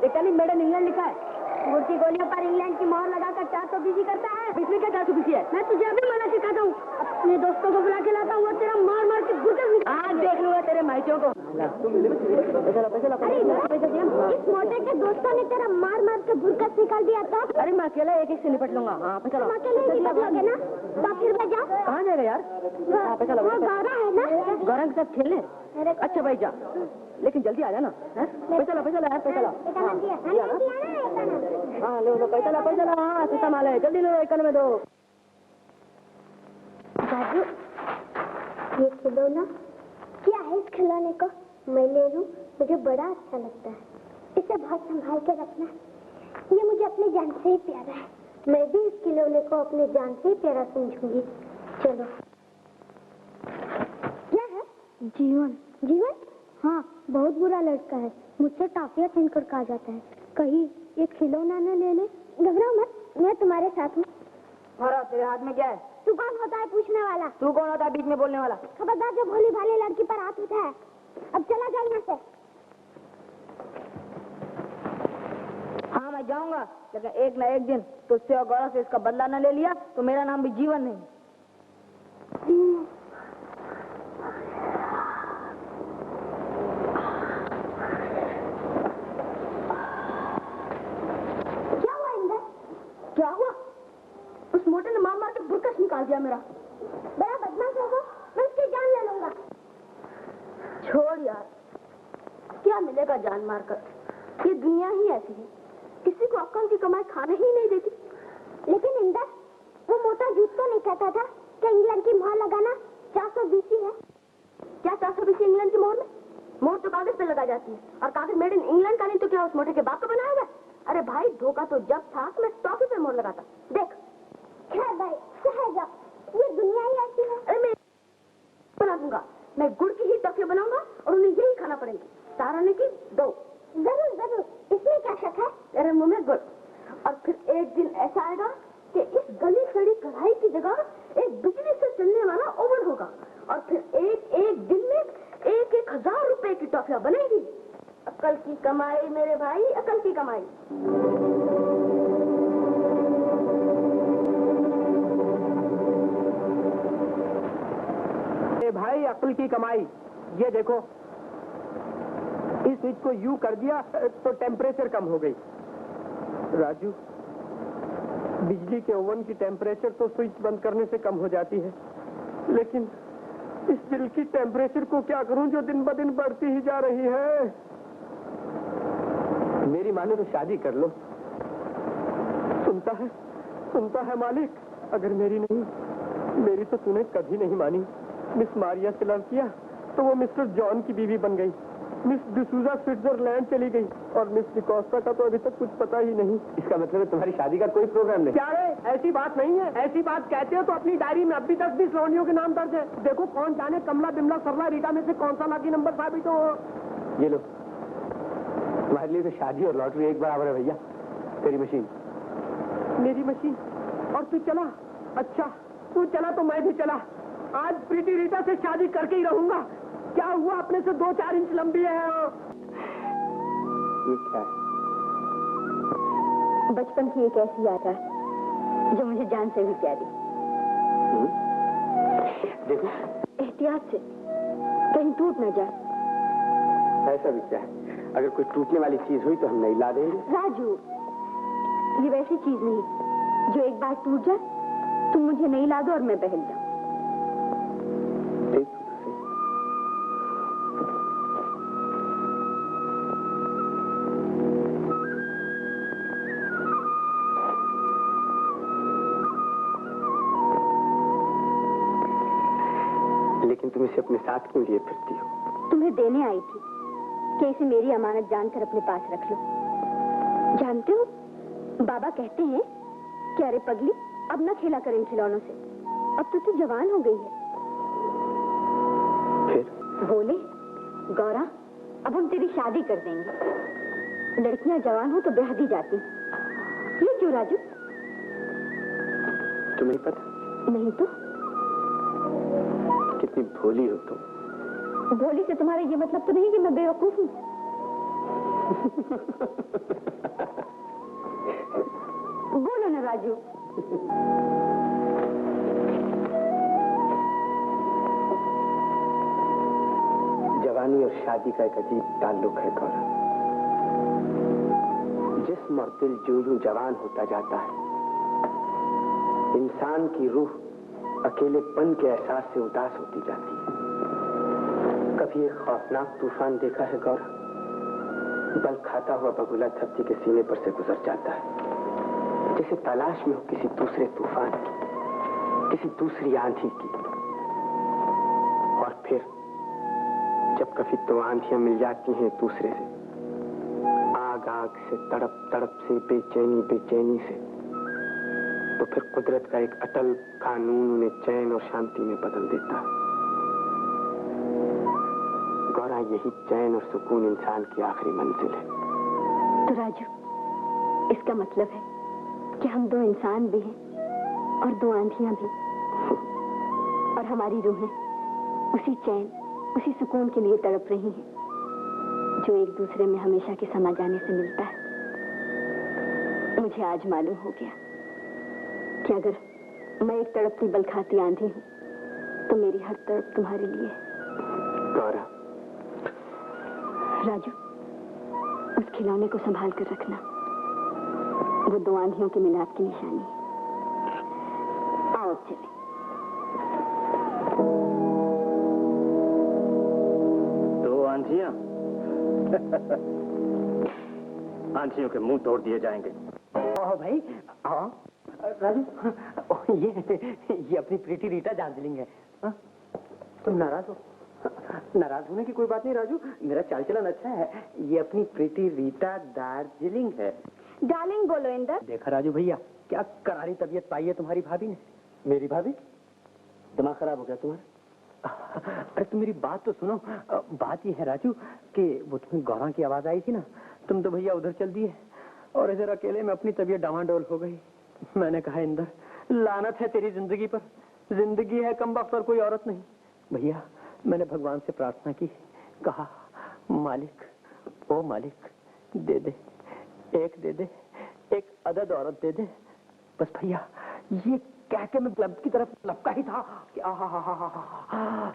देखा नहीं made in England लिखा है। गुड़ की गोलियों पर इंग्लैंड की मोहर लगाकर 420 करता है। इसमें क्या 420 है? मैं तुझे अभी मना सिखाता हूँ। अपने दोस्तों को बुला के लाता हूँ, वो तेरा मार मार के गुर्दे आज देख लूंगा तेरे माइचों को। अरे इस मोटे के दोस्तों ने तेरा मार मार के गुर्दे निकाल दिया था। अरे मैं अकेला एक एक से निपट लूंगा। हाँ चलो अकेले निपट लोगे ना, तो फिर मैं जा। कहाँ जाएगा यार? वो गौरा है ना, गौरा के साथ खेलने। अच्छा भाई जा, लेकिन जल्दी आ जाना। पैसा ला यार, पैसा ला। हाँ लो पैसा ला। हाँ सीता माल है, जल्दी लो, 1 में दो। बाबू ये खिलौना क्या है? इस खिलौने को मैं ले लूं, मुझे बड़ा अच्छा लगता है। इसे बहुत संभाल के रखना, ये मुझे अपनी जान से ही प्यारा है। मैं भी इस खिलौने को अपनी जान से ही प्यारा समझूंगी। चलो। क्या है? जीवन। जीवन? हाँ, बहुत बुरा लड़का है, मुझसे टाफियाँ छीन कर खा जाता है। कहीं ये खिलौना न ले ले। घबराओ मत, मैं तुम्हारे साथ हूँ। तेरे हाथ में क्या है? तू कौन होता है पूछने वाला? तू कौन होता है बीच में बोलने वाला? खबरदार जो भोली भाली लड़की पर हाथ उठाए। अब चला जाओ यहाँ से। हाँ मैं जाऊंगा, लेकिन एक न एक दिन तुझसे और गौरव से इसका बदला न ले लिया तो मेरा नाम भी जीवन नहीं। क्या हुआ? उस मोटे ने मार मार के बुरकस निकाल दिया मेरा। बड़ा बदमाश होगा, मैं उसकी जान ले लूंगा। छोड़ यार, क्या मिलेगा जान मारकर? ये दुनिया ही ऐसी है, किसी को अक्ल की कमाई खाने ही नहीं देती। लेकिन इंदर, वो मोटा झूठ तो नहीं कहता था कि इंग्लैंड की मोहर लगाना 420 है? क्या 420 इंग्लैंड की मोहर में? मोहर तो कागज पे लगा जाती है, और कागज मेड इन इंग्लैंड का नहीं तो क्या उस मोटे के बाप का बनाया हुआ? अरे भाई धोखा तो जब था मैं टॉफी पे मोहर लगाता। देख खैर भाई सह जाओ, ये दुनिया ही ऐसी है। अरे मैं बना दूंगा, मैं गुड़ की ही टॉफी बनाऊंगा और उन्हें यही खाना पड़ेगी। ताराने की 2। जरूर जरूर, इसमें क्या शक है? तेरे मुंह में गुड़। और फिर एक दिन ऐसा आएगा कि इस गली सड़ी कढ़ाई की जगह एक बिजली से चलने वाला ओवन होगा, और फिर एक एक दिन में 1,000 रुपए की टॉफियां बनेगी। अकल की कमाई मेरे भाई, अकल की कमाई। भाई अकल की कमाई। ये देखो, इस स्विच को यू कर दिया तो टेम्परेचर कम हो गई। राजू, बिजली के ओवन की टेम्परेचर तो स्विच बंद करने से कम हो जाती है, लेकिन इस दिल की टेम्परेचर को क्या करूं जो दिन ब दिन बढ़ती ही जा रही है। मेरी माने तो शादी कर लो। सुनता है मालिक, अगर मेरी नहीं, मेरी तो तूने कभी नहीं मानी। मिस मारिया से लव किया तो वो मिस्टर जॉन की बीवी बन गई। मिस डिसूजा स्विट्जरलैंड चली गई, और मिस डिकोस्टा का तो अभी तक कुछ पता ही नहीं। इसका मतलब है तुम्हारी शादी का कोई प्रोग्राम नहीं? क्या है? ऐसी बात नहीं है। ऐसी बात कहते हो तो अपनी डायरी में अभी तक 20 लौंडियों के नाम दर्ज है। देखो कौन जाने कमला बिमला सरला रीटा में से कौन सा लाकी नंबर साबित हो। ये लो, तुम्हारे लिए तो शादी और लॉटरी एक बराबर है भैया। तेरी मशीन। मेरी मशीन? और तू चला? अच्छा तू चला तो मैं भी चला। आज प्रीति रीटा से शादी करके ही रहूंगा। क्या हुआ, अपने से 2-4 इंच लंबी है। ये क्या है? बचपन की एक ऐसी यात्रा जो मुझे जान से भी प्यारी। देखो एहतियात से, कहीं टूट न जाए। ऐसा भी क्या है? अगर कोई टूटने वाली चीज हुई तो हम नहीं ला देंगे। राजू, ये वैसी चीज नहीं जो एक बार टूट जाए, तुम मुझे नहीं ला दो और मैं बहल जाऊं। लेकिन तुम इसे अपने साथ क्यों लिए फिरती हो? तुम्हें देने आई थी कि इसे मेरी अमानत जानकर अपने पास रख लो। जानते हो, बाबा कहते हैं कि अरे पगली, अब न खेला कर इन खिलौनों से, अब तो तू जवान हो गई है। फिर बोले, गौरा अब हम तेरी शादी कर देंगे। लड़कियां जवान हो तो ब्याह दी जाती। ये क्यों राजू? तुम्हें पता? नहीं तो। कितनी भोली हो तुम। भोली से तुम्हारा ये मतलब तो नहीं कि मैं बेवकूफ हूँ। बोलो ना राजू। जवानी और शादी का एक अजीब ताल्लुक है गौरव। जिस्म और दिल जो जवान होता जाता है, इंसान की रूह अकेलेपन के एहसास से उदास होती जाती है। कभी एक खौफनाक तूफान देखा है गौरव? बल खाता हुआ बगुला धरती के सीने पर से गुजर जाता है, जैसे तलाश में हो किसी दूसरे तूफान की, किसी दूसरी आंधी की। और फिर जब कभी दो आंधियां मिल जाती हैं दूसरे से, आग आग से, तड़प तड़प से, बेचैनी बेचैनी से, तो फिर कुदरत का एक अटल कानून उन्हें चैन और शांति में बदल देता है। गौरा, यही चैन और सुकून इंसान की आखिरी मंजिल है। तो राजू, इसका मतलब है कि हम दो इंसान भी हैं और दो आंधियां भी, और हमारी रूहें उसी चैन, उसी सुकून के लिए तड़प रही हैं जो एक दूसरे में हमेशा के समा जाने से मिलता है। मुझे आज मालूम हो गया कि अगर मैं एक तड़पती बल खाती आंधी हूँ तो मेरी हर तड़प तुम्हारे लिए है। गौरा, राजू, उस खिलौने को संभाल कर रखना, वो दो आंधियों के मिलाप की निशानी है। आओ चले। दो आंधियां आंधियों के मुंह तोड़ दिए जाएंगे। ओ भाई, आओ। राजू, ये अपनी प्रीति रीटा दार्जिलिंग है। हाँ? तुम नाराज हो? नाराज होने की कोई बात नहीं राजू, मेरा चाल चलन अच्छा है। ये अपनी प्रीति रीटा दार्जिलिंग है। डार्लिंग बोलो इंदर। देखा राजू भैया, क्या करारी तबीयत पाई है तुम्हारी भाभी ने। मेरी भाभी? दिमाग खराब हो गया तुम्हारा? अरे तुम मेरी बात तो सुनो। बात ये है राजू कि वो तुम्हें गौरा की आवाज आई थी ना, तुम तो भैया उधर चल दिए और इधर अकेले में अपनी तबीयत डामाडोल हो गई। मैंने कहा इंदर, लानत है तेरी जिंदगी पर, जिंदगी है कमबख्त और कोई औरत नहीं। भैया मैंने भगवान से प्रार्थना की, कहा मालिक, ओ मालिक, दे दे, एक अदद औरत दे दे। बस भैया ये कह के मैं क्लब की तरफ लपका ही था कि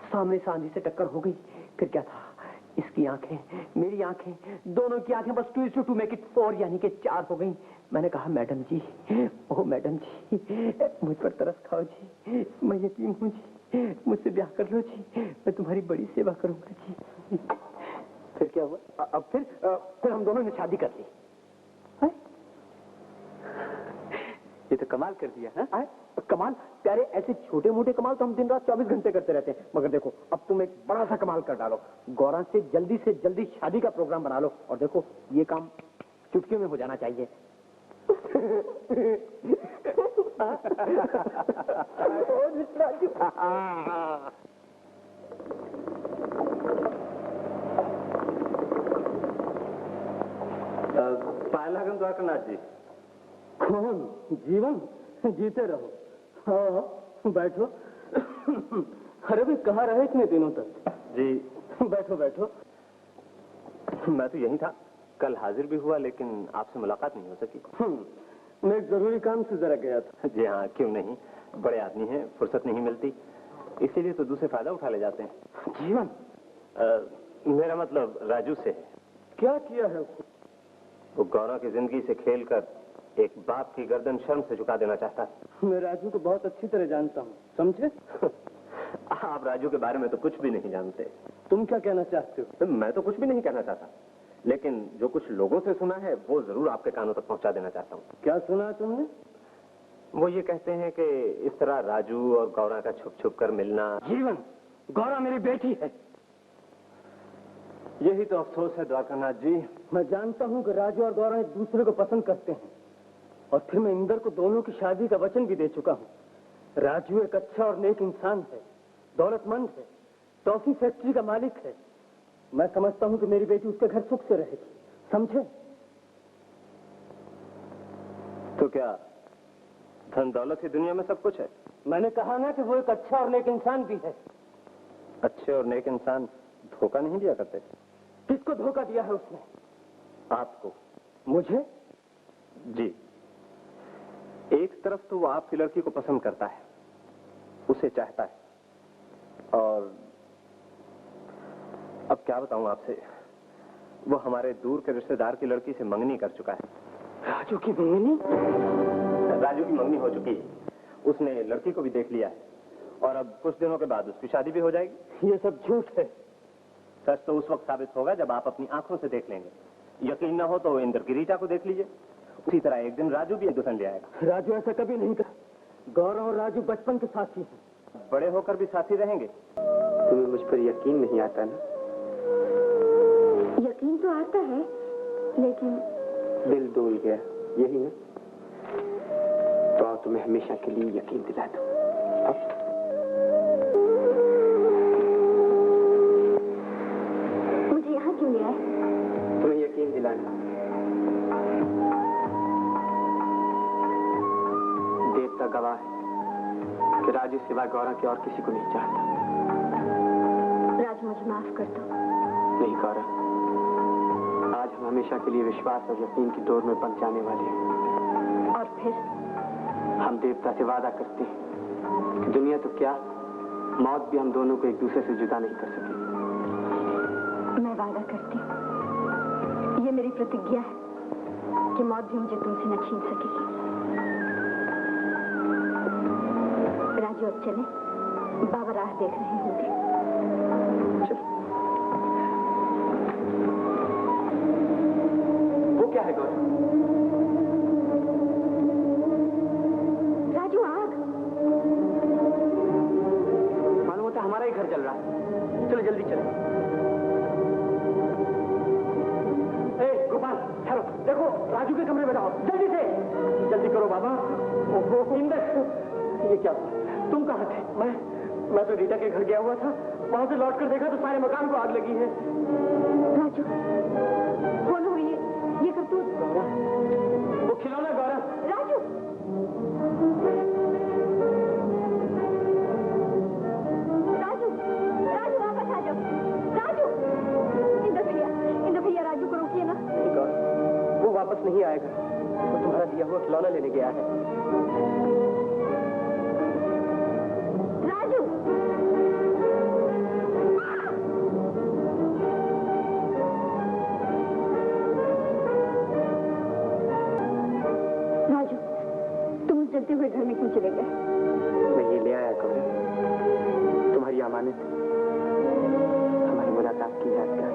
सामने से आंधी से टक्कर हो गई। फिर क्या था, इसकी आंखें, मेरी आंखें, दोनों की आंखें बस 2 to make it 4 यानी कि 4 हो गई। मैंने कहा मैडम जी, ओ मैडम जी, मुझ पर तरस खाओ जी, मैं यतीम हूँ जी, मुझसे ब्याह कर लो जी, मैं तुम्हारी बड़ी सेवा करूंगा जी। फिर क्या हुआ? अब फिर हम दोनों ने शादी कर ली। ये तो कमाल कर दिया है। कमाल प्यारे, ऐसे छोटे मोटे कमाल तो हम दिन रात 24 घंटे करते रहते हैं, मगर देखो अब तुम एक बड़ा सा कमाल कर डालो। गौरा से जल्दी शादी का प्रोग्राम बना लो, और देखो ये काम चुटकी में हो जाना चाहिए। पायलागन द्वारकानाथ जी। कौन? जीवन? जीते रहो। हाँ बैठो। अरे भाई कहाँ रहे इतने दिनों तक? जी बैठो बैठो। मैं तो यही था, कल हाजिर भी हुआ लेकिन आपसे मुलाकात नहीं हो सकी। मैं एक जरूरी काम से जरा गया था। जी हाँ, क्यों नहीं, बड़े आदमी हैं, फुर्सत नहीं मिलती, इसीलिए तो दूसरे फायदा उठा ले जाते हैं। जीवन? मेरा मतलब राजू से। क्या किया है उसने? वो गौरा की जिंदगी से खेलकर एक बाप की गर्दन शर्म से झुका देना चाहता है। मैं राजू को बहुत अच्छी तरह जानता हूँ, समझे? आप राजू के बारे में तो कुछ भी नहीं जानते। तुम क्या कहना चाहते हो? मैं तो कुछ भी नहीं कहना चाहता, लेकिन जो कुछ लोगों से सुना है वो जरूर आपके कानों तक पहुंचा देना चाहता हूँ। क्या सुना तुमने? वो ये कहते हैं कि इस तरह राजू और गौरा का छुप छुप कर मिलना। जीवन, गौरा मेरी बेटी है। यही तो अफसोस है द्वारकानाथ जी। मैं जानता हूँ कि राजू और गौरा एक दूसरे को पसंद करते हैं, और फिर मैं इंदर को दोनों की शादी का वचन भी दे चुका हूँ। राजू एक अच्छा और नेक इंसान है, दौलतमंद है, टॉफी फैक्ट्री का मालिक है। मैं समझता हूँ कि मेरी बेटी उसके घर सुख से रहेगी, समझे? तो क्या धन दौलत की दुनिया में सब कुछ है? मैंने कहा ना कि वो एक अच्छा और नेक इंसान भी है। अच्छे और नेक इंसान धोखा नहीं दिया करते। किसको धोखा दिया है उसने? आपको। मुझे? जी। एक तरफ तो वो आपकी लड़की को पसंद करता है, उसे चाहता है, और अब क्या बताऊं आपसे, वो हमारे दूर के रिश्तेदार की लड़की से मंगनी कर चुका है। राजू की मंगनी? राजू की मंगनी हो चुकी है। उसने लड़की को भी देख लिया है और अब कुछ दिनों के बाद उसकी शादी भी हो जाएगी। ये सब झूठ है। सच तो उस वक्त साबित होगा जब आप अपनी आंखों से देख लेंगे। यकीन न हो तो इंद्र गिरिजा को देख लीजिए, उसी तरह एक दिन राजू भी एक दुल्हन ले आएगा। राजू ऐसा कभी नहीं कर। गौरव और राजू बचपन के साथी हैं। बड़े होकर भी साथी रहेंगे। तुम्हें मुझ पर यकीन नहीं आता ना? यकीन तो आता है, लेकिन दिल डोल गया, यही ना? तो आओ तुम्हें हमेशा के लिए यकीन दिला दूं। मुझे यहाँ क्यों ले आए? तुम्हें यकीन दिलाना। देवता गवाह है कि राजू सिवा गौरव के और किसी को नहीं चाहता। राजू, मुझे माफ कर दो। नहीं गौरव, आज हम हमेशा के लिए विश्वास और यकीन की डोर में बंध जाने वाले हैं। और फिर हम देवता से वादा करते हैं कि दुनिया तो क्या, मौत भी हम दोनों को एक दूसरे से जुदा नहीं कर सकेगी। मैं वादा करती हूँ, ये मेरी प्रतिज्ञा है कि मौत भी मुझे तुमसे न छीन सकेगी। राजू, अब चले, बाबा राह देख रहे होंगे। वो क्या है गौरव? राजू, आग! मालूम होता हमारा ही घर जल रहा है। चलो जल्दी चलो। ए गोपाल, ठहरो, देखो राजू के कमरे में जाओ, जल्दी से। जल्दी करो बाबा। ओहो इंदर, ये क्या हुआ? तुम कहाँ थे? मैं तो रीटा के घर गया हुआ था, वहां से लौट कर देखा तो सारे मकान को आग लगी है। राजू, कौन हुई ये करतूत? वो खिलौना गौरव। राजू! राजू, राजू वापस आ जाओ। राजू! इंद्र भैया राजू को रोकिए ना। नहीं गौरव, वो वापस नहीं आएगा। वो तुम्हारा दिया हुआ खिलौना लेने गया है। राजू! राजू, तुम उस जलते हुए घर में क्यों चले गए? मैं ये ले आया गौरव, तुम्हारी अमानत, हमारी मुलाकात की यादगार।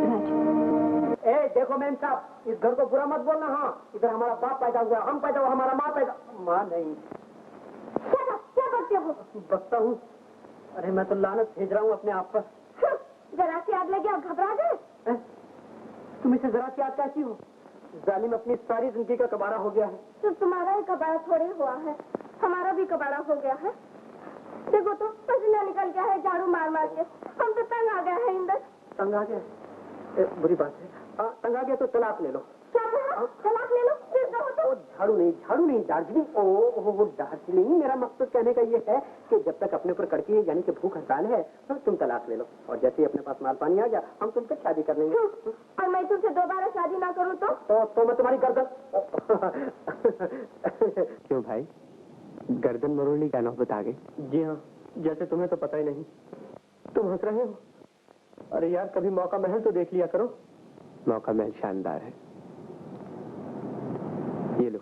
राजू, ए देखो मैम साहब, इस घर को बुरा मत बोलना। हाँ, इधर हमारा बाप पैदा हुआ, हम पैदा हुआ, हमारा माँ पैदा। माँ नहीं। क्या करते हो? बकता हूँ। अरे मैं तो लानत भेज रहा हूँ अपने आप पर। जरा सी आग लगी और घबरा गए? तुम इसे जरा सी याद कहती हो? जालिम अपनी सारी जिंदगी का कबाड़ा हो गया है। तो तुम्हारा ही कबाड़ा थोड़े हुआ है, हमारा भी कबाड़ा हो गया है। देखो तो पसीना निकल गया है झाड़ू मार मार के, हम तो तंग आ गए हैं इंदर। तंग आ गया? बुरी बात है। तंग आ गया तो तलाक ले लो। क्या कहा? तलाक ले लो? फिर कहो तो। झाड़ू नहीं दार्जिलिंग। वो दार्जिलिंग, मेरा मकसद कहने का ये है कि जब तक अपने ऊपर कड़की यानी कि भूख हड़ताल है तो तुम तलाक ले लो, और जैसे ही अपने पास माल पानी आ गया हम तुमसे शादी कर लेंगे। और मैं तुमसे दोबारा शादी ना करूँ तो मैं तुम्हारी गर्दन क्यों भाई, गर्दन मरोड़ने का नौबत आ गई? जी हाँ, जैसे तुम्हें तो पता ही नहीं। तुम हंस रहे हो? अरे यार, कभी मौका महल तो देख लिया करो। मौका महल शानदार है। ये लो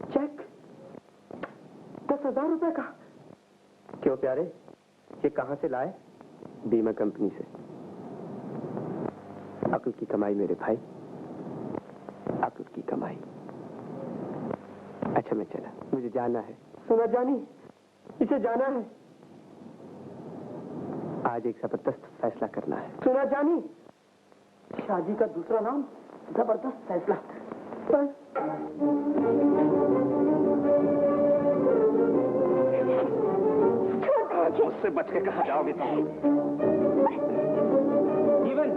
चेक, 10,000 रुपए का। क्यों प्यारे, ये कहां से लाए? बीमा कंपनी से। अक्ल की कमाई मेरे भाई, अक्ल की कमाई। अच्छा मैं चला, मुझे जाना है। सुना जानी, इसे जाना है। आज एक जबरदस्त फैसला करना है। सुना जानी, शादी का दूसरा नाम जबरदस्त फैसला। बस मुझसे बच के कहाँ जाओगे तुम? जीवन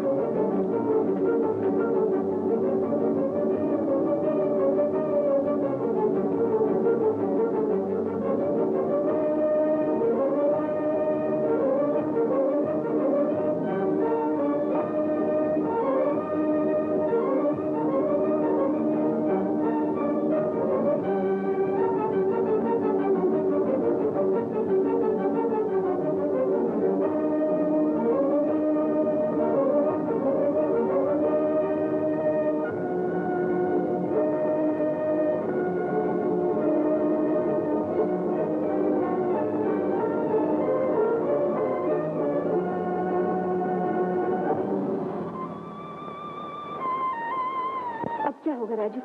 होगा राजू?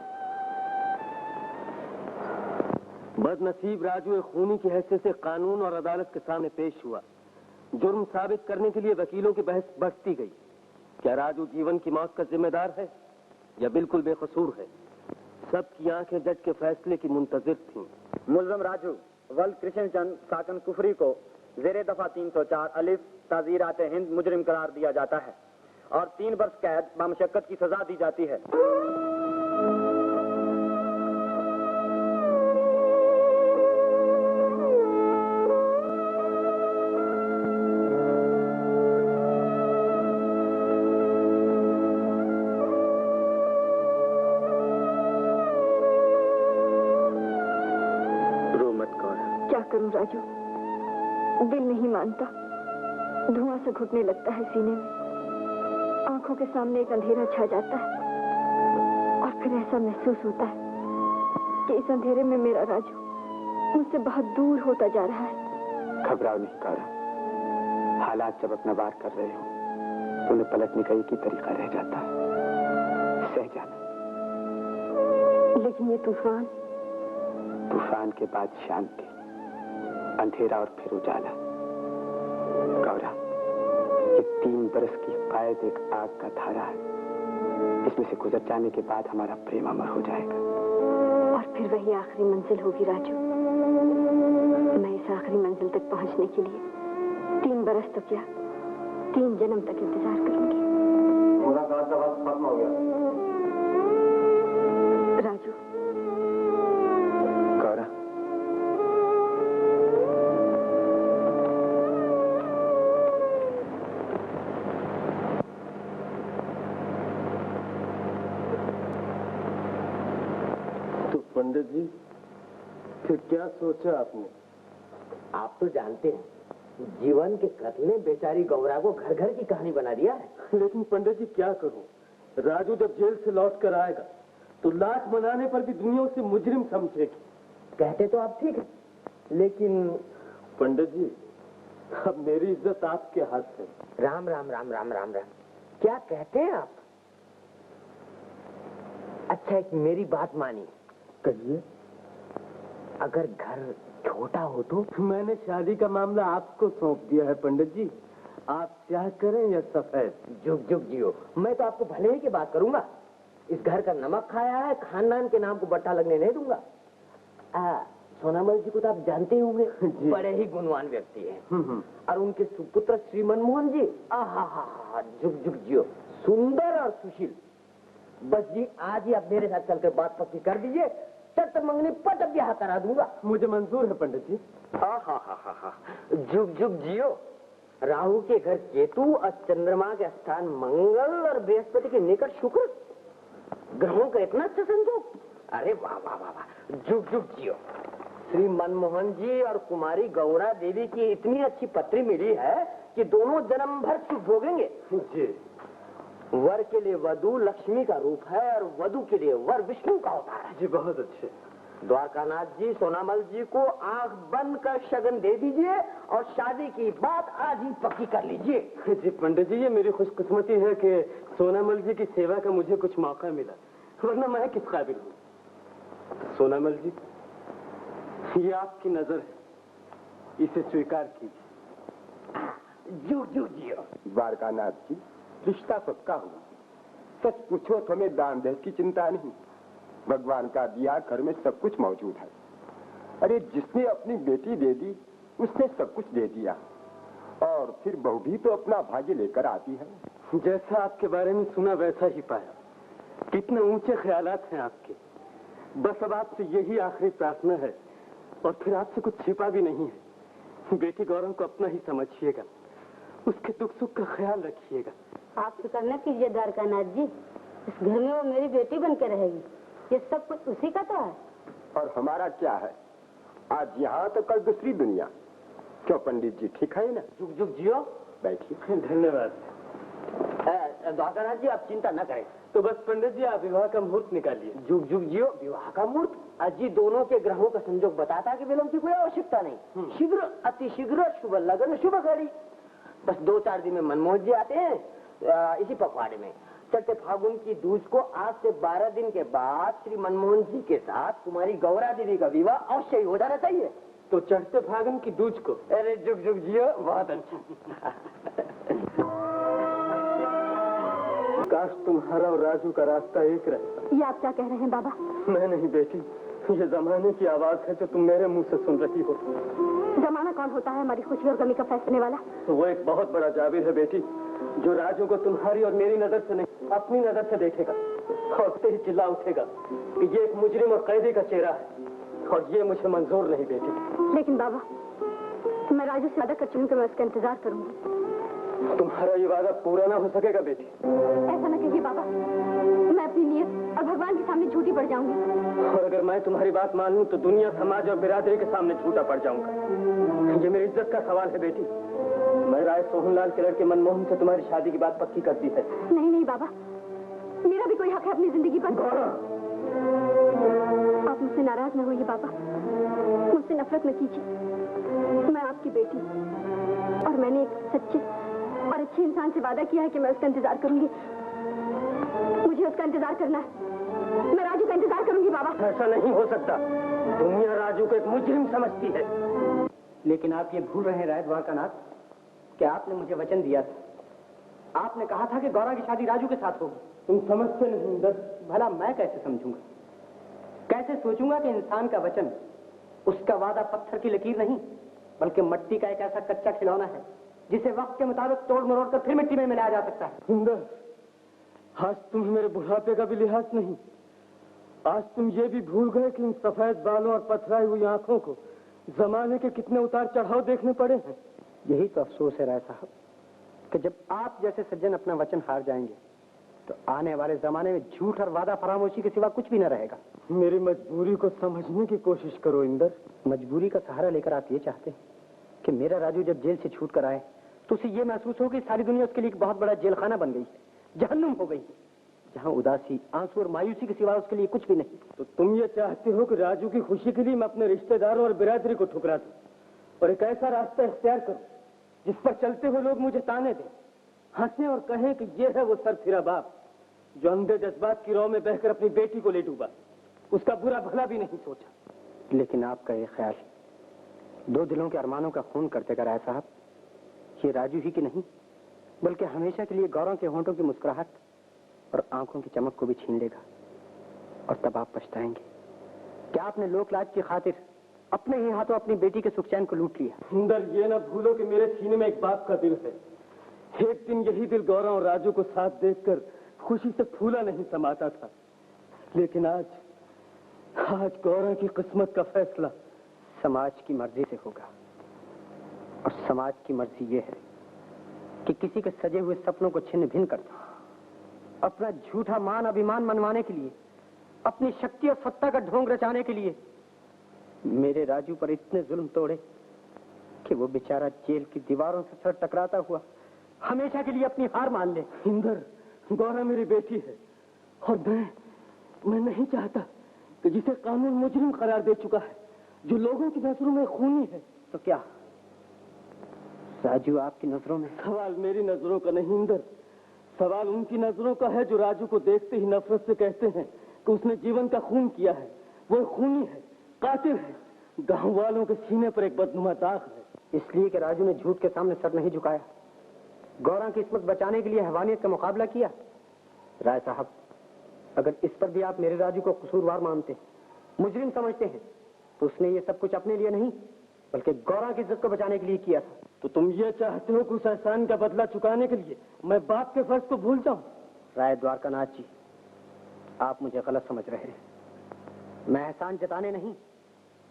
बदनसीब राजू एक खूनी की हैसियत से कानून और अदालत के सामने पेश हुआ। जुर्म साबित करने के लिए वकीलों की बहस बढ़ती गई। क्या राजू जीवन की मौत का जिम्मेदार है या बिल्कुल बेकसूर है? सबकी आंखें जज के फैसले की मुंतजिर थीं। मुल्जम राजू वल्द कृष्ण चंद साकन कुफरी को जेरे दफा 304 अलिफ ताज़ीरात हिंद मुजरिम करार दिया जाता है और 3 वर्ष कैद बामशक्कत की सजा दी जाती है। क्या करूं राजू, दिल नहीं मानता। धुआं से घुटने लगता है सीने में, आंखों के सामने एक अंधेरा छा जाता है और फिर ऐसा महसूस होता है कि इस अंधेरे में मेरा राजू मुझसे बहुत दूर होता जा रहा है। घबराओ नहीं कौरा, हालात जब अपना वार कर रहे हो तो उन्हें पलटने का एक ही तरीका रह जाता है, सह जाना। लेकिन ये तूफान के बाद शांति, अंधेरा और फिर उजाला। गौरा, ये 3 बरस की कैद एक आग का धारा है, इसमें से गुजर जाने के बाद हमारा प्रेम अमर हो जाएगा और फिर वही आखिरी मंजिल होगी राजू। मैं इस आखिरी मंजिल तक पहुंचने के लिए 3 बरस तो क्या 3 जन्म तक इंतजार करूंगी। मुलाकात का वक्त खत्म हो गया। राजू, गौरा, तो पंडित जी फिर क्या सोचा आपने? आप तो जानते हैं, जीवन के कत्ल ने बेचारी गौरा को घर घर की कहानी बना दिया है। लेकिन पंडित जी क्या करूं? राजू जब जेल से लौट कर आएगा तो लाश बनाने पर भी दुनिया उसे मुजरिम समझेगी। कहते तो आप ठीक है, लेकिन पंडित जी अब मेरी इज्जत आपके हाथ है। राम राम राम राम राम राम, क्या कहते हैं आप? अच्छा, एक मेरी बात मानिए। कहिए। अगर घर छोटा हो तो? मैंने शादी का मामला आपको सौंप दिया है पंडित जी, आप क्या करें या सफेद। जुग जुग जियो, मैं तो आपको भले ही की बात करूंगा। इस घर का नमक खाया है, खानदान के नाम को बट्टा लगने नहीं दूंगा। सोनामल जी को तो आप जानते ही होंगे, बड़े ही गुणवान व्यक्ति हैं। और उनके सुपुत्र श्री मनमोहन जी, आहा, जुग जुग जियो, सुंदर और सुशील। बस जी आज ही आप मेरे साथ चलकर बात पक्की कर दीजिए, तब मंगनी पट ब्याह करा दूंगा। मुझे मंजूर है पंडित जी। आहा, जुग जुग जियो। राहु के घर केतु और चंद्रमा के स्थान मंगल और बृहस्पति के निकट शुक्र, ग्रहों का इतना अच्छा संयोग। अरे वाह वाह वाह वाह, जुग जुग जियो। श्री मनमोहन जी और कुमारी गौरा देवी की इतनी अच्छी पत्री मिली है कि दोनों जन्म भर सुख भोगेंगे जी। वर के लिए वधु लक्ष्मी का रूप है और वधु के लिए वर विष्णु का अवतार है। जी बहुत अच्छे। द्वारकानाथ जी सोनामल जी को आंख बंद कर शगन दे दीजिए और शादी की बात आज ही पक्की कर लीजिए। जी पंडित जी, ये मेरी खुशकिस्मती है कि सोनामल जी की सेवा का मुझे कुछ मौका मिला, वरना मैं किस काबिल हूँ। सोनामल जी, ये आपकी नजर है, इसे स्वीकार कीजिए। जुग जुग जियो। द्वारकानाथ जी, रिश्ता पक्का हुआ। सच पूछो तो हमें दान दहेज की चिंता नहीं, भगवान का दिया घर में सब कुछ मौजूद है। अरे जिसने अपनी बेटी दे दी उसने सब कुछ दे दिया, और फिर बहू भी तो अपना भाग्य लेकर आती है। जैसा आपके बारे में सुना वैसा ही पाया। कितने ऊंचे ख्यालात हैं आपके। बस अब आपसे यही आखिरी प्रार्थना है, और फिर आपसे कुछ छिपा भी नहीं है। बेटी गौरव को अपना ही समझिएगा, उसके दुख सुख का ख्याल रखिएगा। आप फिक्र न कीजिए द्वारकानाथ जी, इस घर में वो मेरी बेटी बन के रहेगी। ये सब कुछ उसी का तो है। और हमारा क्या है, आज यहाँ तो कल दूसरी दुनिया। क्यों पंडित जी, ठीक है ना? जुग जुग जियो। बैठिए। धन्यवाद। द्वारकानाथ जी आप चिंता न करें। तो बस पंडित जी आप विवाह का मुहूर्त निकालिए। जुग जुग जियो, विवाह का मुहूर्त अजी दोनों के ग्रहों का संयोग बताता कि विलंब की कोई आवश्यकता नहीं। शीघ्र अति शीघ्र शुभ लगन शुभ घड़ी। बस 2-4 दिन में मनमोहन जी आते हैं इसी पखवाड़े में। चट्टे फागुन की दूज को आज से 12 दिन के बाद श्री मनमोहन जी के साथ तुम्हारी गौरा देवी का विवाह अवश्य ही हो जाना चाहिए। तो चढ़ते फागुन की दूज को? अरे जुग जुग जियो, बहुत अच्छा। काश तुम्हारा और राजू का रास्ता एक रहता। ये आप क्या कह रहे हैं बाबा? मैं नहीं बेटी, ये जमाने की आवाज है जो तुम मेरे मुंह से सुन रही हो। जमाना कौन होता है हमारी खुशी और गमी का फैसले वाला? वो एक बहुत बड़ा जाबिर है बेटी, जो राजू को तुम्हारी और मेरी नजर से नहीं, अपनी नजर से देखेगा और उससे ही चिल्ला उठेगा कि ये एक मुजरिम और कैदी का चेहरा है और ये मुझे मंजूर नहीं बेटी। लेकिन बाबा, मैं राजू से वादा कर चुकी हूँ कि मैं उसका इंतजार करूंगी। तुम्हारा ये वादा पूरा ना हो सकेगा बेटी। ऐसा न कहिए बाबा, मैं अपनी नियत और भगवान के सामने झूठी पड़ जाऊंगी। और अगर मैं तुम्हारी बात मान लूं तो दुनिया, समाज और बिरादरी के सामने झूठा पड़ जाऊंगा। ये मेरी इज्जत का सवाल है बेटी। मैं राय सोहनलाल के लड़के मनमोहन से तुम्हारी शादी की बात पक्की करती है। नहीं नहीं बाबा, मेरा भी कोई हक है अपनी जिंदगी पर। आप मुझसे नाराज न होइए बाबा, मुझसे नफरत न कीजिए। मैं आपकी बेटी और मैंने एक सच्चे और अच्छे इंसान से वादा किया है कि मैं उसका इंतजार करूंगी। मुझे उसका इंतजार करना है। मैं राजू का इंतजार करूंगी बाबा। ऐसा नहीं हो सकता। दुनिया राजू को एक मुजरिम समझती है। लेकिन आप ये भूल रहे हैं राय द्वारकानाथ कि आपने मुझे वचन दिया था। आपने कहा था कि गौरा की शादी राजू के साथ होगी। तुम समझते नहीं इंदर। भला मैं कैसे समझूंगा? कैसे सोचूंगा कि इंसान का वचन, उसका वादा पत्थर की लकीर नहीं बल्कि मिट्टी का एक ऐसा कच्चा खिलौना है जिसे वक्त के मुताबिक तोड़ मरोड़ कर फिर मिट्टी में मिलाया जा सकता है। इंदर, आज तुम्हें मेरे बुढ़ापे का भी लिहाज नहीं। आज तुम ये भी भूल गए कि इन सफेद बालों और पथराई हुई आंखों को जमाने के कितने उतार चढ़ाव देखने पड़े हैं। यही तो अफसोस है राय साहब कि जब आप जैसे सज्जन अपना वचन हार जाएंगे तो आने वाले जमाने में झूठ और वादा फरामोशी के सिवा कुछ भी न रहेगा। मेरी मजबूरी को समझने की कोशिश करो इंदर। मजबूरी का सहारा लेकर आप ये चाहते हैं कि मेरा राजू जब जेल से छूट कर आए तो उसे ये महसूस हो कि सारी दुनिया उसके लिए एक बहुत बड़ा जेलखाना बन गई है, जहन्नुम हो गई, जहाँ उदासी, आंसू और मायूसी के सिवा उसके लिए कुछ भी नहीं। तो तुम ये चाहते हो कि राजू की खुशी के लिए मैं अपने रिश्तेदारों और बिरादरी को ठुकरा दूं और एक ऐसा रास्ता इख्तियार करूं जिस पर चलते हुए लोग मुझे ताने दें, हंसे और कहें कि ये है वो सरफिरा बाप जो अंधे जज्बात की राह में बहकर अपनी बेटी को ले डूबा, उसका बुरा भला भी नहीं सोचा। लेकिन आपका ये ख्याल दो दिलों के अरमानों का खून करते कर राय साहब, ये राजू ही की नहीं बल्कि हमेशा के लिए गौरों के होंठों की मुस्कुराहट और आंखों की चमक को भी छीन लेगा और तब आप पछताएंगे क्या आपने लोक लाज की खातिर अपने ही हाथों अपनी बेटी के सुख चैन को लूट लिया। सुंदर, ये ना भूलो कि मेरे सीने में एक बाप का दिल है। एक दिन यही दिल गौरा और राजू को साथ देखकर खुशी से फूला नहीं समाता था, लेकिन आज गौरा की किस्मत का फैसला समाज की मर्जी से होगा और समाज की मर्जी ये है कि किसी के सजे हुए सपनों को छिन्न भिन्न कर दे, अपना झूठा मान अभिमान मनवाने के लिए, अपनी शक्ति और सत्ता का ढोंग रचाने के लिए मेरे राजू पर इतने जुल्म तोड़े कि वो बेचारा जेल की दीवारों से सर टकराता हुआ हमेशा के लिए अपनी हार मान ले। इंदर, गौरा मेरी बेटी है और मैं नहीं चाहता कि जिसे कानून मुजरिम करार दे चुका है, जो लोगों की नजरों में खूनी है। तो क्या राजू आपकी नजरों में? सवाल मेरी नजरों का नहीं इंदर, सवाल उनकी नजरों का है जो राजू को देखते ही नफरत से कहते हैं कि उसने जीवन का खून किया है, वो खूनी है, कातिल है, गांव वालों के सीने पर एक बदनुमा दाग है। इसलिए कि राजू ने झूठ के सामने सर नहीं झुकाया, गौरा की इस्मत बचाने के लिए हैवानियत का मुकाबला किया। राय साहब, अगर इस पर भी आप मेरे राजू को कसूरवार मानते, मुजरिम समझते हैं, तो उसने ये सब कुछ अपने लिए नहीं बल्कि गौरा की इज्जत को बचाने के लिए किया था। तो तुम ये चाहते हो कि उस एहसान का बदला चुकाने के लिए मैं बाप के फर्ज को भूल जाऊं? राय द्वारकानाथ जी, आप मुझे गलत समझ रहे हैं। मैं एहसान जताने नहीं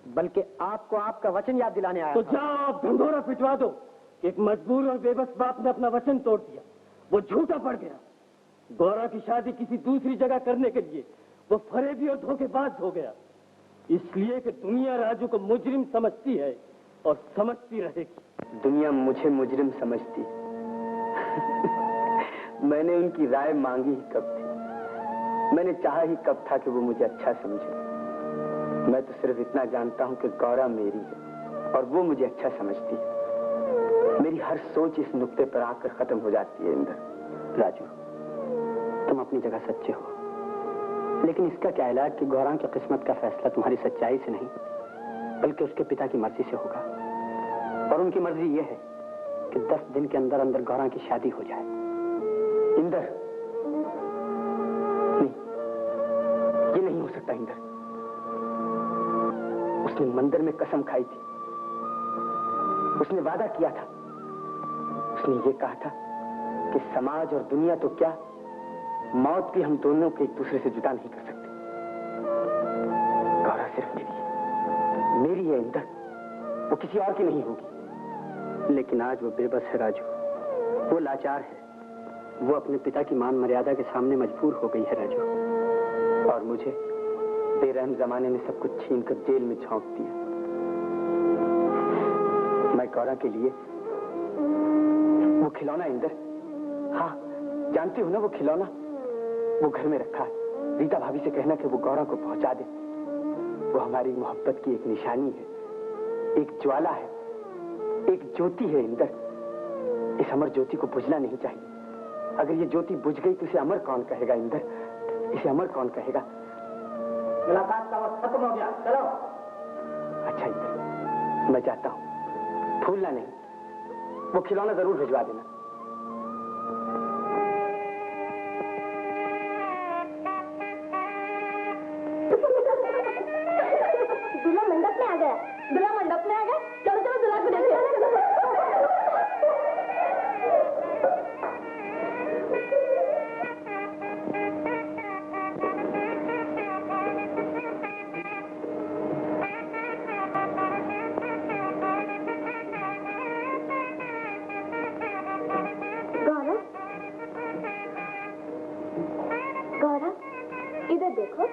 बल्कि आपको आपका वचन याद दिलाने आया। तो जाओ आप ढंढोरा पिटवा दो कि एक मजबूर और बेबस बाप ने अपना वचन तोड़ दिया, वो झूठा पड़ गया। गौरा की शादी किसी दूसरी जगह करने के लिए वो फरेबी और धोखेबाज हो गया, इसलिए कि दुनिया राजू को मुजरिम समझती है और समझती रहेगी। दुनिया मुझे मुजरिम समझती मैंने उनकी राय मांगी ही कब थी? मैंने चाहा ही कब था कि वो मुझे अच्छा समझे? मैं तो सिर्फ इतना जानता हूं कि गौरा मेरी है और वो मुझे अच्छा समझती है। मेरी हर सोच इस नुक्ते पर आकर खत्म हो जाती है। इंदर, राजू, तुम अपनी जगह सच्चे हो, लेकिन इसका क्या इलाज कि गौरांग की किस्मत का फैसला तुम्हारी सच्चाई से नहीं बल्कि उसके पिता की मर्जी से होगा। और उनकी मर्जी यह है कि 10 दिन के अंदर अंदर गौरांग की शादी हो जाए। इंदर, नहीं, ये नहीं हो सकता इंदर। उसने मंदिर में कसम खाई थी, उसने वादा किया था, उसने ये कहा था कि समाज और दुनिया तो क्या, मौत भी हम दोनों को एक दूसरे से जुदा नहीं कर सकते। गौरा सिर्फ मेरी है इंदर, वो किसी और की नहीं होगी। लेकिन आज वो बेबस है राजू, वो लाचार है, वो अपने पिता की मान मर्यादा के सामने मजबूर हो गई है राजू। और मुझे बेरहम जमाने ने सब कुछ छीनकर जेल में झोंक दिया। मैं गौरा के लिए वो खिलौना इंदर, हाँ जानती हूँ ना, वो खिलौना वो घर में रखा है। रीता भाभी से कहना कि वो गौरा को पहुंचा दे। वो हमारी मोहब्बत की एक निशानी है, एक ज्वाला है, एक ज्योति है इंदर। इस अमर ज्योति को बुझना नहीं चाहिए। अगर ये ज्योति बुझ गई तो इसे अमर कौन कहेगा इंदर, इसे अमर कौन कहेगा? मुलाकात का वक्त खत्म हो गया, चलो। अच्छा इंदर, मैं जाता हूँ, भूलना नहीं, वो खिलौना जरूर भिजवा देना। दूल्हा मंडप में आ गया, दूल्हा मंडप में आ गया। चलो चलो दूल्हा को देखिए। गौरव, गौरव, इधर देखो,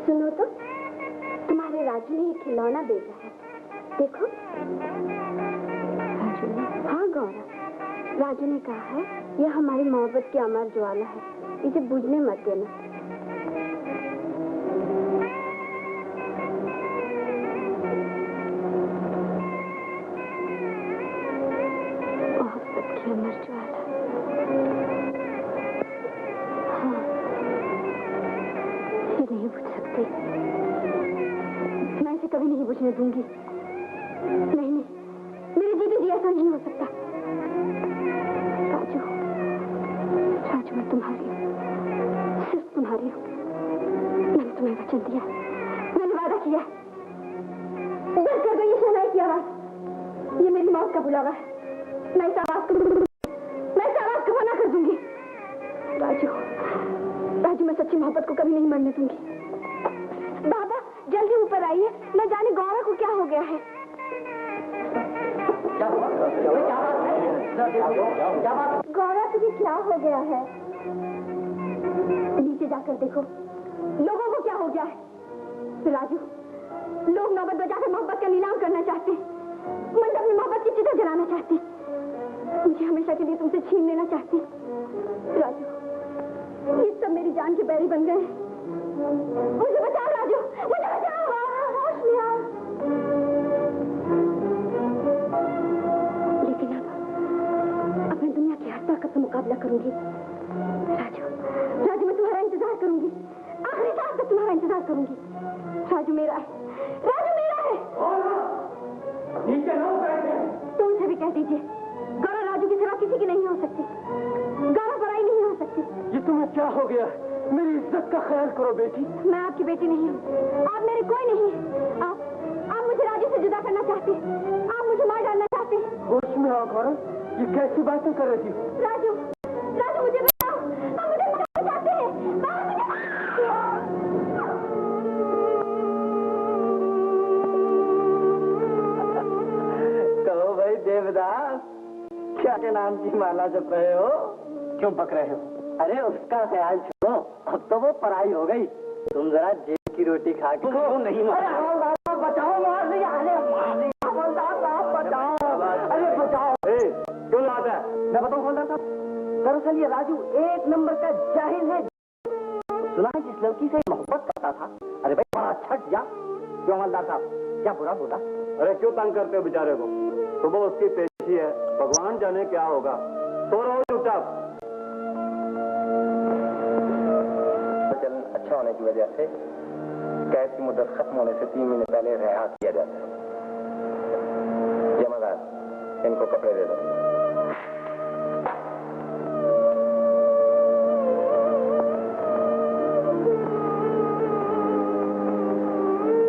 सुनो तो, तुम्हारे राजू ने एक खिलौना भेजा है, देखो। राजू ने? हाँ गौरव, राजू ने कहा है यह हमारी मोहब्बत की अमर ज्वाला है, इसे बुझने मत देना। मोहब्बत की अमर ज्वाला, हाँ, ये नहीं बुझ सकती, मैं इसे कभी नहीं बुझने दूंगी। नहीं नहीं, मेरे जीते जी ऐसा नहीं हो सकता। राजू, राजू मैं तुम्हारी हूँ, सिर्फ तुम्हारी हूँ। मैंने तुम्हें वचन दिया, मैंने वादा किया। बस कर दो ये शहनाई की आवाज, ये मेरी मौत का बुलावा है। मैं इस आवाज को मना कर दूंगी। राजू, राजू मैं सच्ची मोहब्बत को कभी नहीं मरने दूंगी। बाबा जल्दी ऊपर आइए, न जाने गौरा को क्या हो गया है। गौरा तुझे क्या हो गया है? नीचे जाकर देखो, लोगों को क्या हो गया है। राजू, लोग नौबत बजाकर मोहब्बत का नीलाम करना चाहते हैं, मंडप में मोहब्बत की चिता जलाना चाहते हैं, मुझे हमेशा के लिए तुमसे छीन लेना चाहते हैं। राजू, ये सब मेरी जान के बैरी बन गए। मुझे बचाओ राजू, मुझे बचाओ। होश में आओ। लेकिन अब मैं दुनिया की हर ताकत से मुकाबला करूंगी। राजू, राजू मैं तुम्हारा इंतजार करूंगी, आखिरी सांस तक तुम्हारा इंतजार करूंगी। राजू मेरा है, राजू मेरा है। तुमसे भी कह दीजिए, गौरा राजू की सिवा किसी की नहीं हो सकती, गौरा पराई नहीं हो सकती। ये तुम्हें क्या हो गया? मेरी इज्जत का ख्याल करो बेटी। मैं आपकी बेटी नहीं हूँ, आप मेरे कोई नहीं है। आप मुझे राजू से जुदा करना चाहते हैं, आप मुझे मार डालना चाहते हैं। होश में आओ गौरव, ये कैसी बातें कर रही हो? राजू, राजू मुझे बचाओ, आप मुझे मारना चाहते हैं। कहो भाई देवदास, क्या के नाम की माला जप रहे हो? क्यों पक रहे हो? अरे उसका ख्याल छोड़ो, अब तो वो पराई हो गई। तुम जरा जेब की रोटी खा के क्यों नहीं मार? बचाओ, मार दिया, अरे बचाओ, अरे बचाओ। क्यों लाता है? मैं बताऊं हवलदार साहब, दरअसल ये राजू एक नंबर का जाहिल है। सुना है जिस लड़की से मोहब्बत करता था, अरे भाई बड़ा छट जा। क्यों हवलदार साहब, क्या बुरा बोला? अरे क्यों तंग करते हो बेचारे को? सुबह उसकी पेशी है, भगवान जाने क्या होगा। सो रहो चुपचाप। होने की वजह से कैद की मुद्दत खत्म होने से 3 महीने पहले रिहा किया जाता है। जमादार, इनको कपड़े दे दो।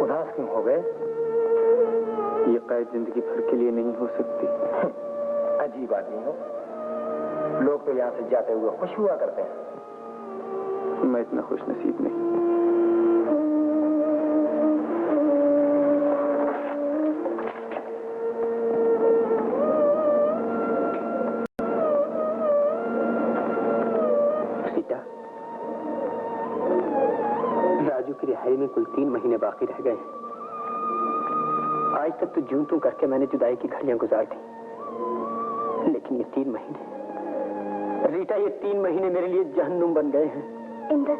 उदास क्यों हो गए? ये कैद जिंदगी भर के लिए नहीं हो सकती। अजीब आदमी हो, लोग तो यहाँ से जाते हुए खुश हुआ करते हैं। मैं इतना खुश नसीब नहीं। राजू की रिहाई में कुल 3 महीने बाकी रह गए हैं। आज तक तो जूं तू करके मैंने जुदाई की घड़ियां गुजार दी, लेकिन ये 3 महीने, रीटा, ये 3 महीने मेरे लिए जहन्नुम बन गए हैं। इंदर,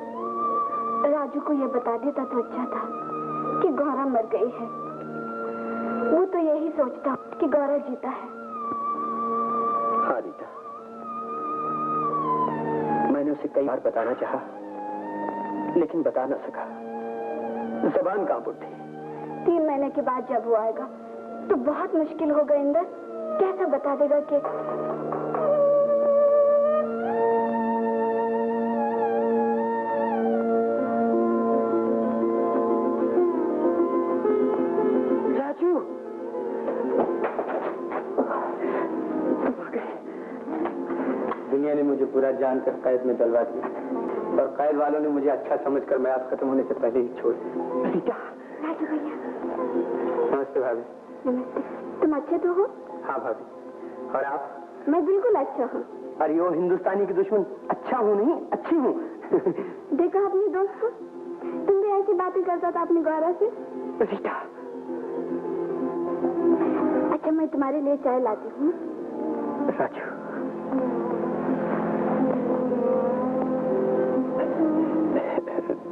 राजू को ये बता देता तो अच्छा था कि गौरा मर गई है। वो तो यही सोचता कि गौरा जीता है। हाँ रीटा, मैंने उसे कई बार बताना चाहा, लेकिन बता ना सका। जबान कांप उठी। 3 महीने के बाद जब वो आएगा तो बहुत मुश्किल होगा इंदर। कैसे बता देगा कि राजू, दुनिया ने मुझे बुरा जानकर कैद में डलवा दिया और कैद वालों ने मुझे अच्छा समझकर मैयाद खत्म होने से पहले ही छोड़ दिया। रीटा। राजू भैया। नमस्ते भाभी। नमस्ते। तुम अच्छे तो हो? हाँ भाभी। और आप? मैं बिल्कुल अच्छा हूँ। अरे ओ हिंदुस्तानी की दुश्मन, अच्छा हूँ नहीं, अच्छी हूँ। देखा अपने दोस्त को, तुम भी ऐसी बातें करता था अपनी गौरा से। रीटा। अच्छा, मैं तुम्हारे लिए चाय लाती हूँ। राजू,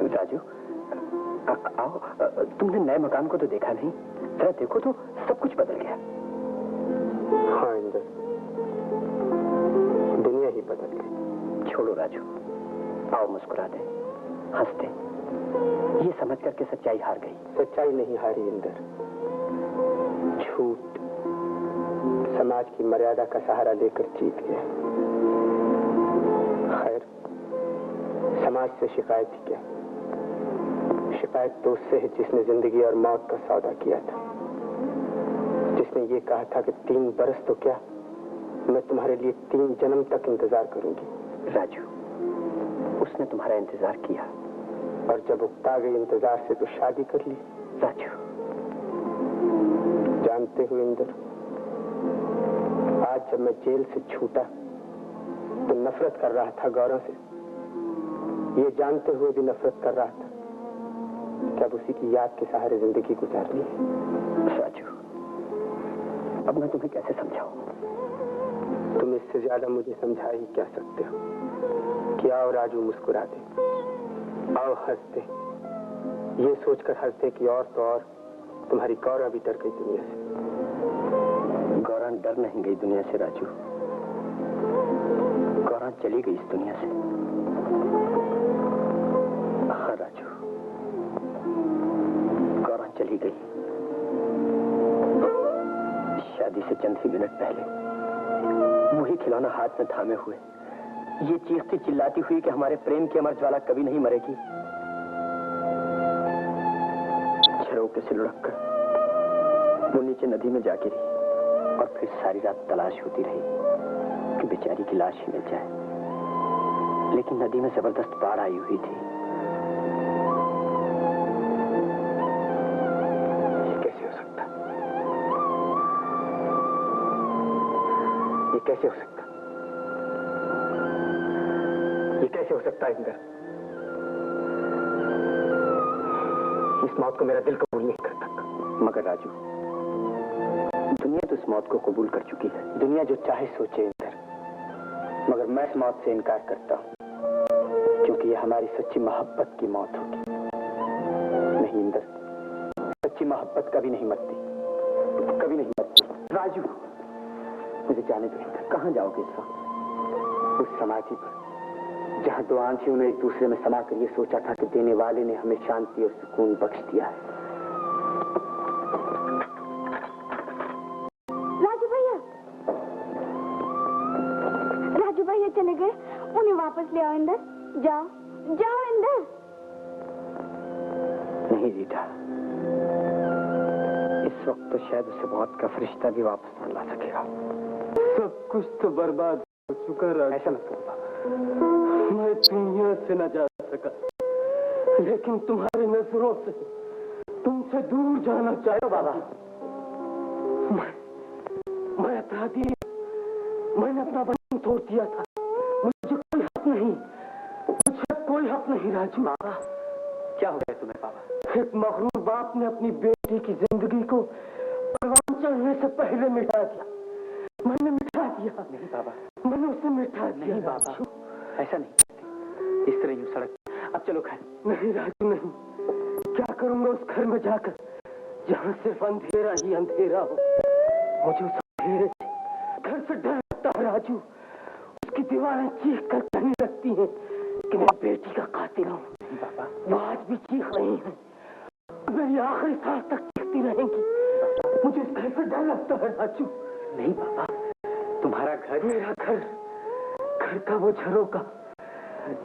राजू, आओ। तुमने नए मकान को तो देखा नहीं, जरा देखो तो सब कुछ बदल गया। हाँ इंदर, दुनिया ही बदल गई। छोड़ो राजू, आओ मुस्कुरा दे, हंस दे। ये समझ करके सच्चाई हार गई। सच्चाई नहीं हारी इंदर, झूठ समाज की मर्यादा का सहारा लेकर जीत गया। खैर, समाज से शिकायत ही क्या, शिकायत तो उससे है जिसने जिंदगी और मौत का सौदा किया था, जिसने ये कहा था कि 3 बरस तो क्या, मैं तुम्हारे लिए 3 जन्म तक इंतजार करूंगी। राजू, उसने तुम्हारा इंतजार किया और जब उकता गई इंतजार से तो शादी कर ली। राजू, जानते हो इंदर, आज जब मैं जेल से छूटा तो नफरत कर रहा था गौरव से, ये जानते हुए भी नफरत कर रहा था कि अब उसी की याद के सहारे जिंदगी गुजारनी है। राजू, अब मैं तुम्हें कैसे समझाऊं? तुम इससे ज्यादा मुझे समझा ही क्या सकते हो कि आओ राजू मुस्कुरा दे, आओ हंस दे, ये सोचकर हंस दे कि और तो और तुम्हारी गौरा भी डर गई दुनिया से। गौरा डर नहीं गई दुनिया से राजू, गौरा चली गई इस दुनिया से। हाँ राजू, गौरा चली गई। शादी से चंद ही मिनट पहले वही खिलौना हाथ में थामे हुए ये चीखती चिल्लाती हुई कि हमारे प्रेम की अमर ज्वाला कभी नहीं मरेगी, झरोके से लुढ़क कर वो नीचे नदी में जा गिरी और फिर सारी रात तलाश होती रही कि बेचारी की लाश ही मिल जाए। लेकिन नदी में जबरदस्त बाढ़ आई हुई थी। ये कैसे हो सकता? ये कैसे हो सकता? ये कैसे हो सकता है इंदर? इस मौत को मेरा दिल कबूल नहीं करता। मगर राजू, दुनिया तो इस मौत को कबूल कर चुकी है। दुनिया जो चाहे सोचे इंदर, मगर मैं इस मौत से इनकार करता हूँ, क्योंकि ये हमारी सच्ची मोहब्बत की मौत होगी। नहीं इंदर, सच्ची मोहब्बत कभी नहीं मरती, कभी नहीं मरती। राजू, मुझे जाने दो इंदर। कहाँ जाओगे इस वक्त? उस समाधि पर जहां दो आंखियों ने एक दूसरे में समा कर ये सोचा था कि देने वाले ने हमें शांति और सुकून बख्श दिया है। राजू भैया चले गए, उन्हें वापस ले आओ इंदर। जाओ जाओ इंदर। नहीं रीटा, इस वक्त तो शायद उसे मौत का फरिश्ता भी वापस न ला सकेगा। सब कुछ तो बर्बाद हो चुका है। ऐसा मत करो बाबा। मैं दुनिया से न जा सका, लेकिन तुम्हारी नजरों से तुमसे दूर जाना चाहता बाबा। मैं अपराधी, मैंने अपना बंधन तोड़ दिया था। मुझे कोई हक नहीं, मुझे कोई हक नहीं राजू। बाबा क्या हो गया तुम्हें बाबा? एक मगरूर बाप ने अपनी बेटी की जिंदगी को परवान चढ़ने से पहले मिटा दिया। मैंने मिटा दिया। नहीं बाबा, मैंने उसे मिटा दिया। नहीं बाबा, ऐसा नहीं, इस तरह यूं सड़क। अब चलो घर। नहीं राजू नहीं, क्या करूंगा उस घर में जाकर जहाँ सिर्फ अंधेरा ही अंधेरा हो। मुझे उस अंधेरे से, घर से डर लगता है राजू। उसकी दीवारें चीख कर कहने लगती हैं कि मैं बेटी का कातिल हूँ। बाबा वो आज भी चीख रही हैं, मेरी आखिरी सांस तक चीखती रहेंगी। मुझे इस घर से डर लगता है राजू। नहीं बाबा, तुम्हारा घर, मेरा घर, घर का वो झरोका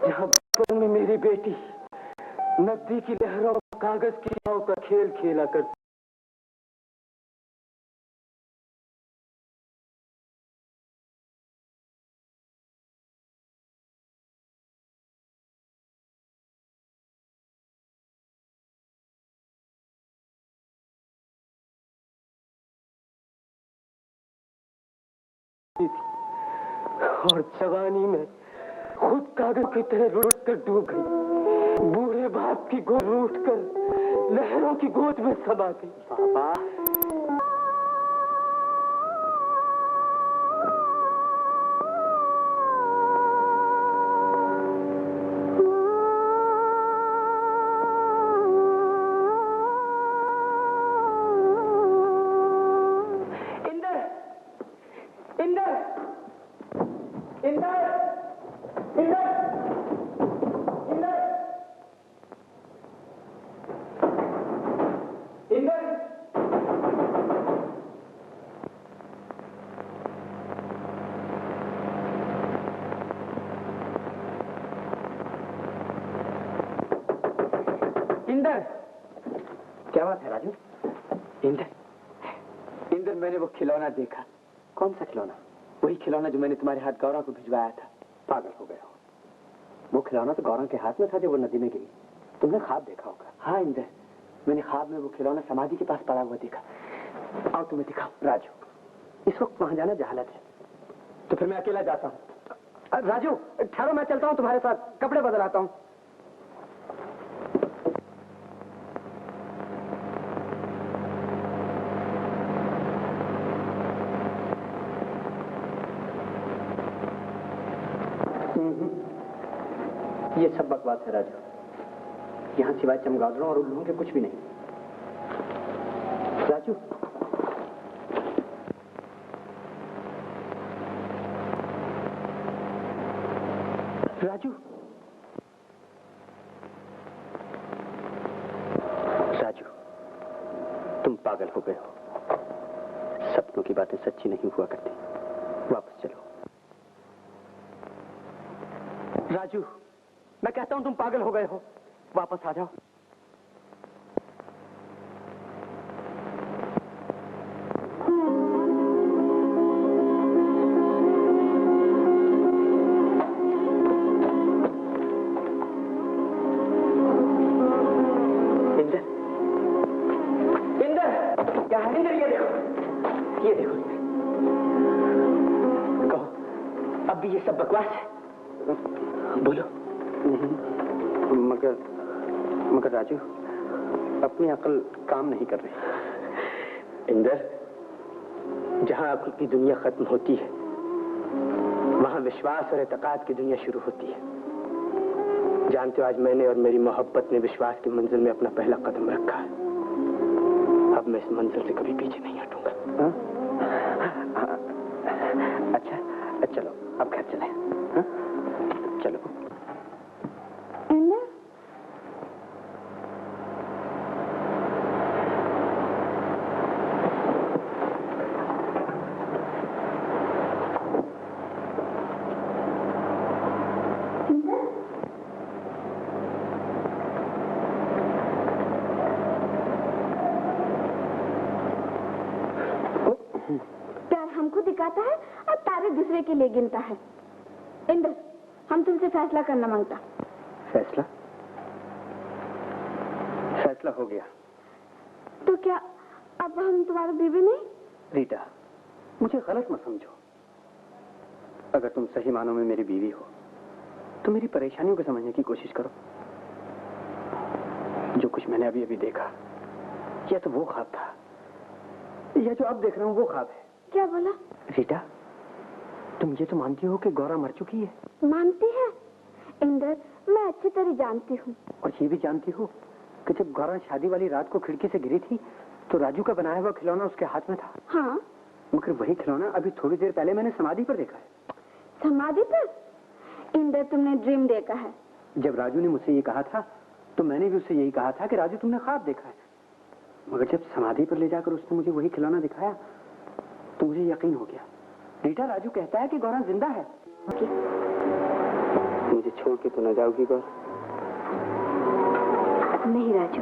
जहाँ बचपन में मेरी बेटी नदी की लहरों और कागज की नाव का खेल खेला करती। और जवानी में खुद कागज की तरह लुढ़क कर डूब गई। बूढ़े बाप की गोद रूठ कर लहरों की गोद में समा गई। बाबा इंदर, क्या बात है राजू? इंदर, इंदर, मैंने वो खिलौना देखा। कौन सा खिलौना? वही खिलौना जो मैंने तुम्हारे हाथ गौरव को भिजवाया था। पागल हो गया हो। वो खिलौना तो गौरव के हाथ में था जब वो नदी में गिरी। तुमने ख्वाब देखा होगा। हाँ इंदर, मैंने ख्वाब में वो खिलौना समाधि के पास पड़ा हुआ देखा। आओ तुम्हें दिखाओ। राजू, इस वक्त वहां जाना जहालत है, तो फिर मैं अकेला जाता हूँ। राजू ठहरो, मैं चलता हूँ तुम्हारे साथ, कपड़े बदलाता हूँ। ये सब बकवास है राजू। यहाँ सिवाय चमगादड़ों और उल्लुओं के कुछ भी नहीं। राजू, राजू, राजू, तुम पागल हो गए हो। सपनों की बातें सच्ची नहीं हुआ करती। वापस चलो। राजू, मैं कहता हूं तुम पागल हो गए हो, वापस आ जाओ। इंदर, इंदर, क्या है? इंदर, ये देखो, ये देखो। कहो, अब भी ये सब बकवास है? बोलो। नहीं, मगर राजू, अपनी अकल काम नहीं कर रही। इंदर, जहां अकल की दुनिया खत्म होती है, वहां विश्वास और एतकाद की दुनिया शुरू होती है। जानते हो, आज मैंने और मेरी मोहब्बत ने विश्वास की मंजिल में अपना पहला कदम रखा है। अब मैं इस मंजिल से कभी पीछे नहीं हटूंगा। अच्छा, चलो अब घर चले। हाँ? चलो। लगाता है और तारे दूसरे के लिए गिनता है। इंद्र, हम तुमसे फैसला करना मांगता। फैसला? फैसला हो गया। तो क्या अब हम तुम्हारे बीवी नहीं? रीटा, मुझे गलत मत समझो। अगर तुम सही मानों में मेरी बीवी हो तो मेरी परेशानियों को समझने की कोशिश करो। जो कुछ मैंने अभी अभी देखा, या तो वो ख्वाब था, या जो अब देख रहा हूँ वो ख्वाब है। क्या बोला? रीटा, तुम ये तो मानती हो कि गौरा मर चुकी है? मानती है इंद्र, मैं अच्छी तरह जानती हूँ। और ये भी जानती हो कि जब गौरा शादी वाली रात को खिड़की से गिरी थी तो राजू का बनाया हुआ खिलौना उसके हाथ में था। हाँ, मगर वही खिलौना अभी थोड़ी देर पहले मैंने समाधि पर देखा है। समाधि पर? इंद्र, तुमने ड्रीम देखा है। जब राजू ने मुझसे ये कहा था तो मैंने भी उससे यही कहा था कि राजू तुमने ख्वाब देखा है। मगर जब समाधि पर ले जाकर उसने मुझे वही खिलौना दिखाया तो मुझे यकीन हो गया। रीटा, राजू कहता है कि गौरा जिंदा है। मुझे छोड़ के तो न जाओगी गौरा? नहीं राजू,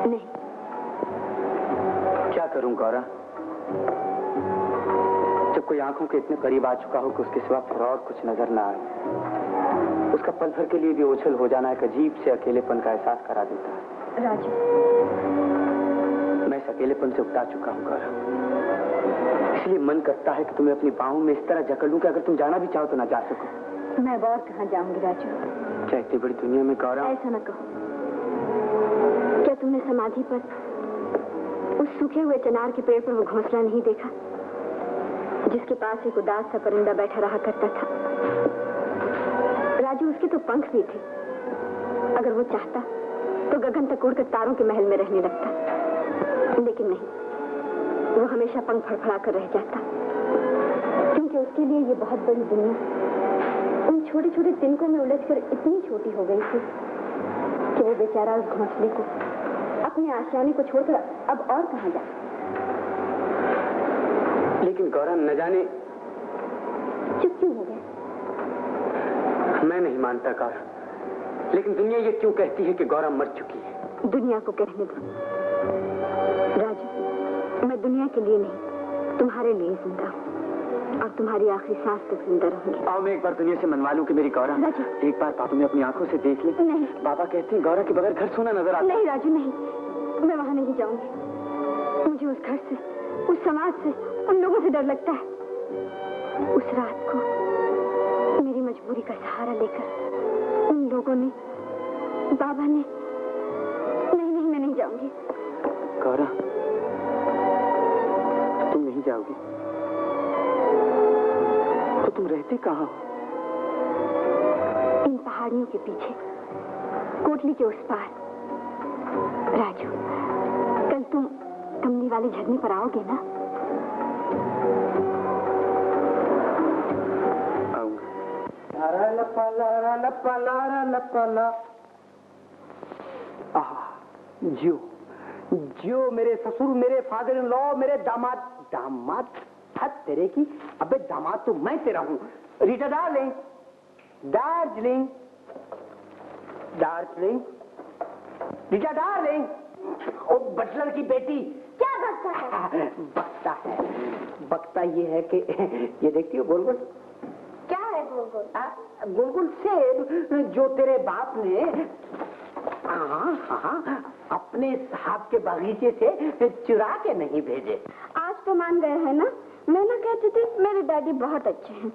नहीं। क्या करूं गौरा? जब कोई आंखों के इतने करीब आ चुका हो कि उसके सिवा फिर और कुछ नजर ना आए, उसका पल भर के लिए भी ओझल हो जाना एक अजीब से अकेलेपन का एहसास करा देता है। राजू, मैं इस अकेलेपन से उबटा चुका हूं गौरा। इसलिए मन करता है कि तुम्हें अपनी बाहों में इस तरह जकड़ लूं कि अगर तुम जाना भी चाहो तो ना जा सको। मैं और कहाँ जाऊंगी राजू? क्या इतनी बड़ी दुनिया में गौरा? ऐसा न कहो। क्या तुमने समाधि पर उस सूखे हुए चनार के पेड़ पर वो घोंसला नहीं देखा जिसके पास एक उदास सा परिंदा बैठा रहा करता था? राजू, उसके तो पंख भी थे। अगर वो चाहता तो गगन तक उड़कर तारों के महल में रहने लगता, लेकिन नहीं, वो हमेशा पंख फड़फड़ा कर रह जाता, क्योंकि उसके लिए ये बहुत बड़ी दुनिया उन छोटे छोटे तिनकों में उलझकर इतनी छोटी हो गई थी कि वो बेचारा उस घोंसले को, अपने आशियाने को छोड़कर अब और कहां जाए। लेकिन गौरा, न जाने चुप क्यों हो गए? मैं नहीं मानता गौरा, लेकिन दुनिया ये क्यों कहती है कि गौरा मर चुकी है? दुनिया को कहने दो राजू। मैं दुनिया के लिए नहीं, तुम्हारे लिए जिंदा हूँ और तुम्हारी आखिरी सांस तक जिंदा रहूंगी। आओ, मैं एक बार दुनिया से मनवा लूं कि मेरी गौरा एक बार पापा में अपनी आंखों से देख ले। नहीं। बाबा कहते हैं गौरा के बगैर घर सोना नजर आता। नहीं राजू, नहीं, मैं वहां नहीं जाऊंगी। मुझे उस घर से, उस समाज से, उन लोगों से डर लगता है। उस रात को मेरी मजबूरी का सहारा लेकर उन लोगों ने, बाबा ने, नहीं नहीं, मैं नहीं जाऊंगी। गौरा, तुम नहीं जाओगी तो तुम रहते कहाँ हो? इन पहाड़ियों के पीछे, कोटली के उस पार। राजू, कल तुम कमली वाली झरने पर आओगे ना? जियो जियो मेरे ससुर, मेरे फादर इन लॉ, मेरे दामाद। दामाद हद तेरे की। अबे दामाद तो मैं तेरा हूँ। Rita darling, Darjeeling, Darjeeling, Rita darling. ओ बटलर की बेटी। क्या बकता है? बकता है, बकता ये है कि ये देखती हो गोल गोल? क्या है गोल गोल? गोल गोल सेब जो तेरे बाप ने हाँ अपने साहब के बगीचे से चुरा के नहीं भेजे। आज तो मान गए हैं ना? मैं ना कहती थी मेरे डैडी बहुत अच्छे हैं,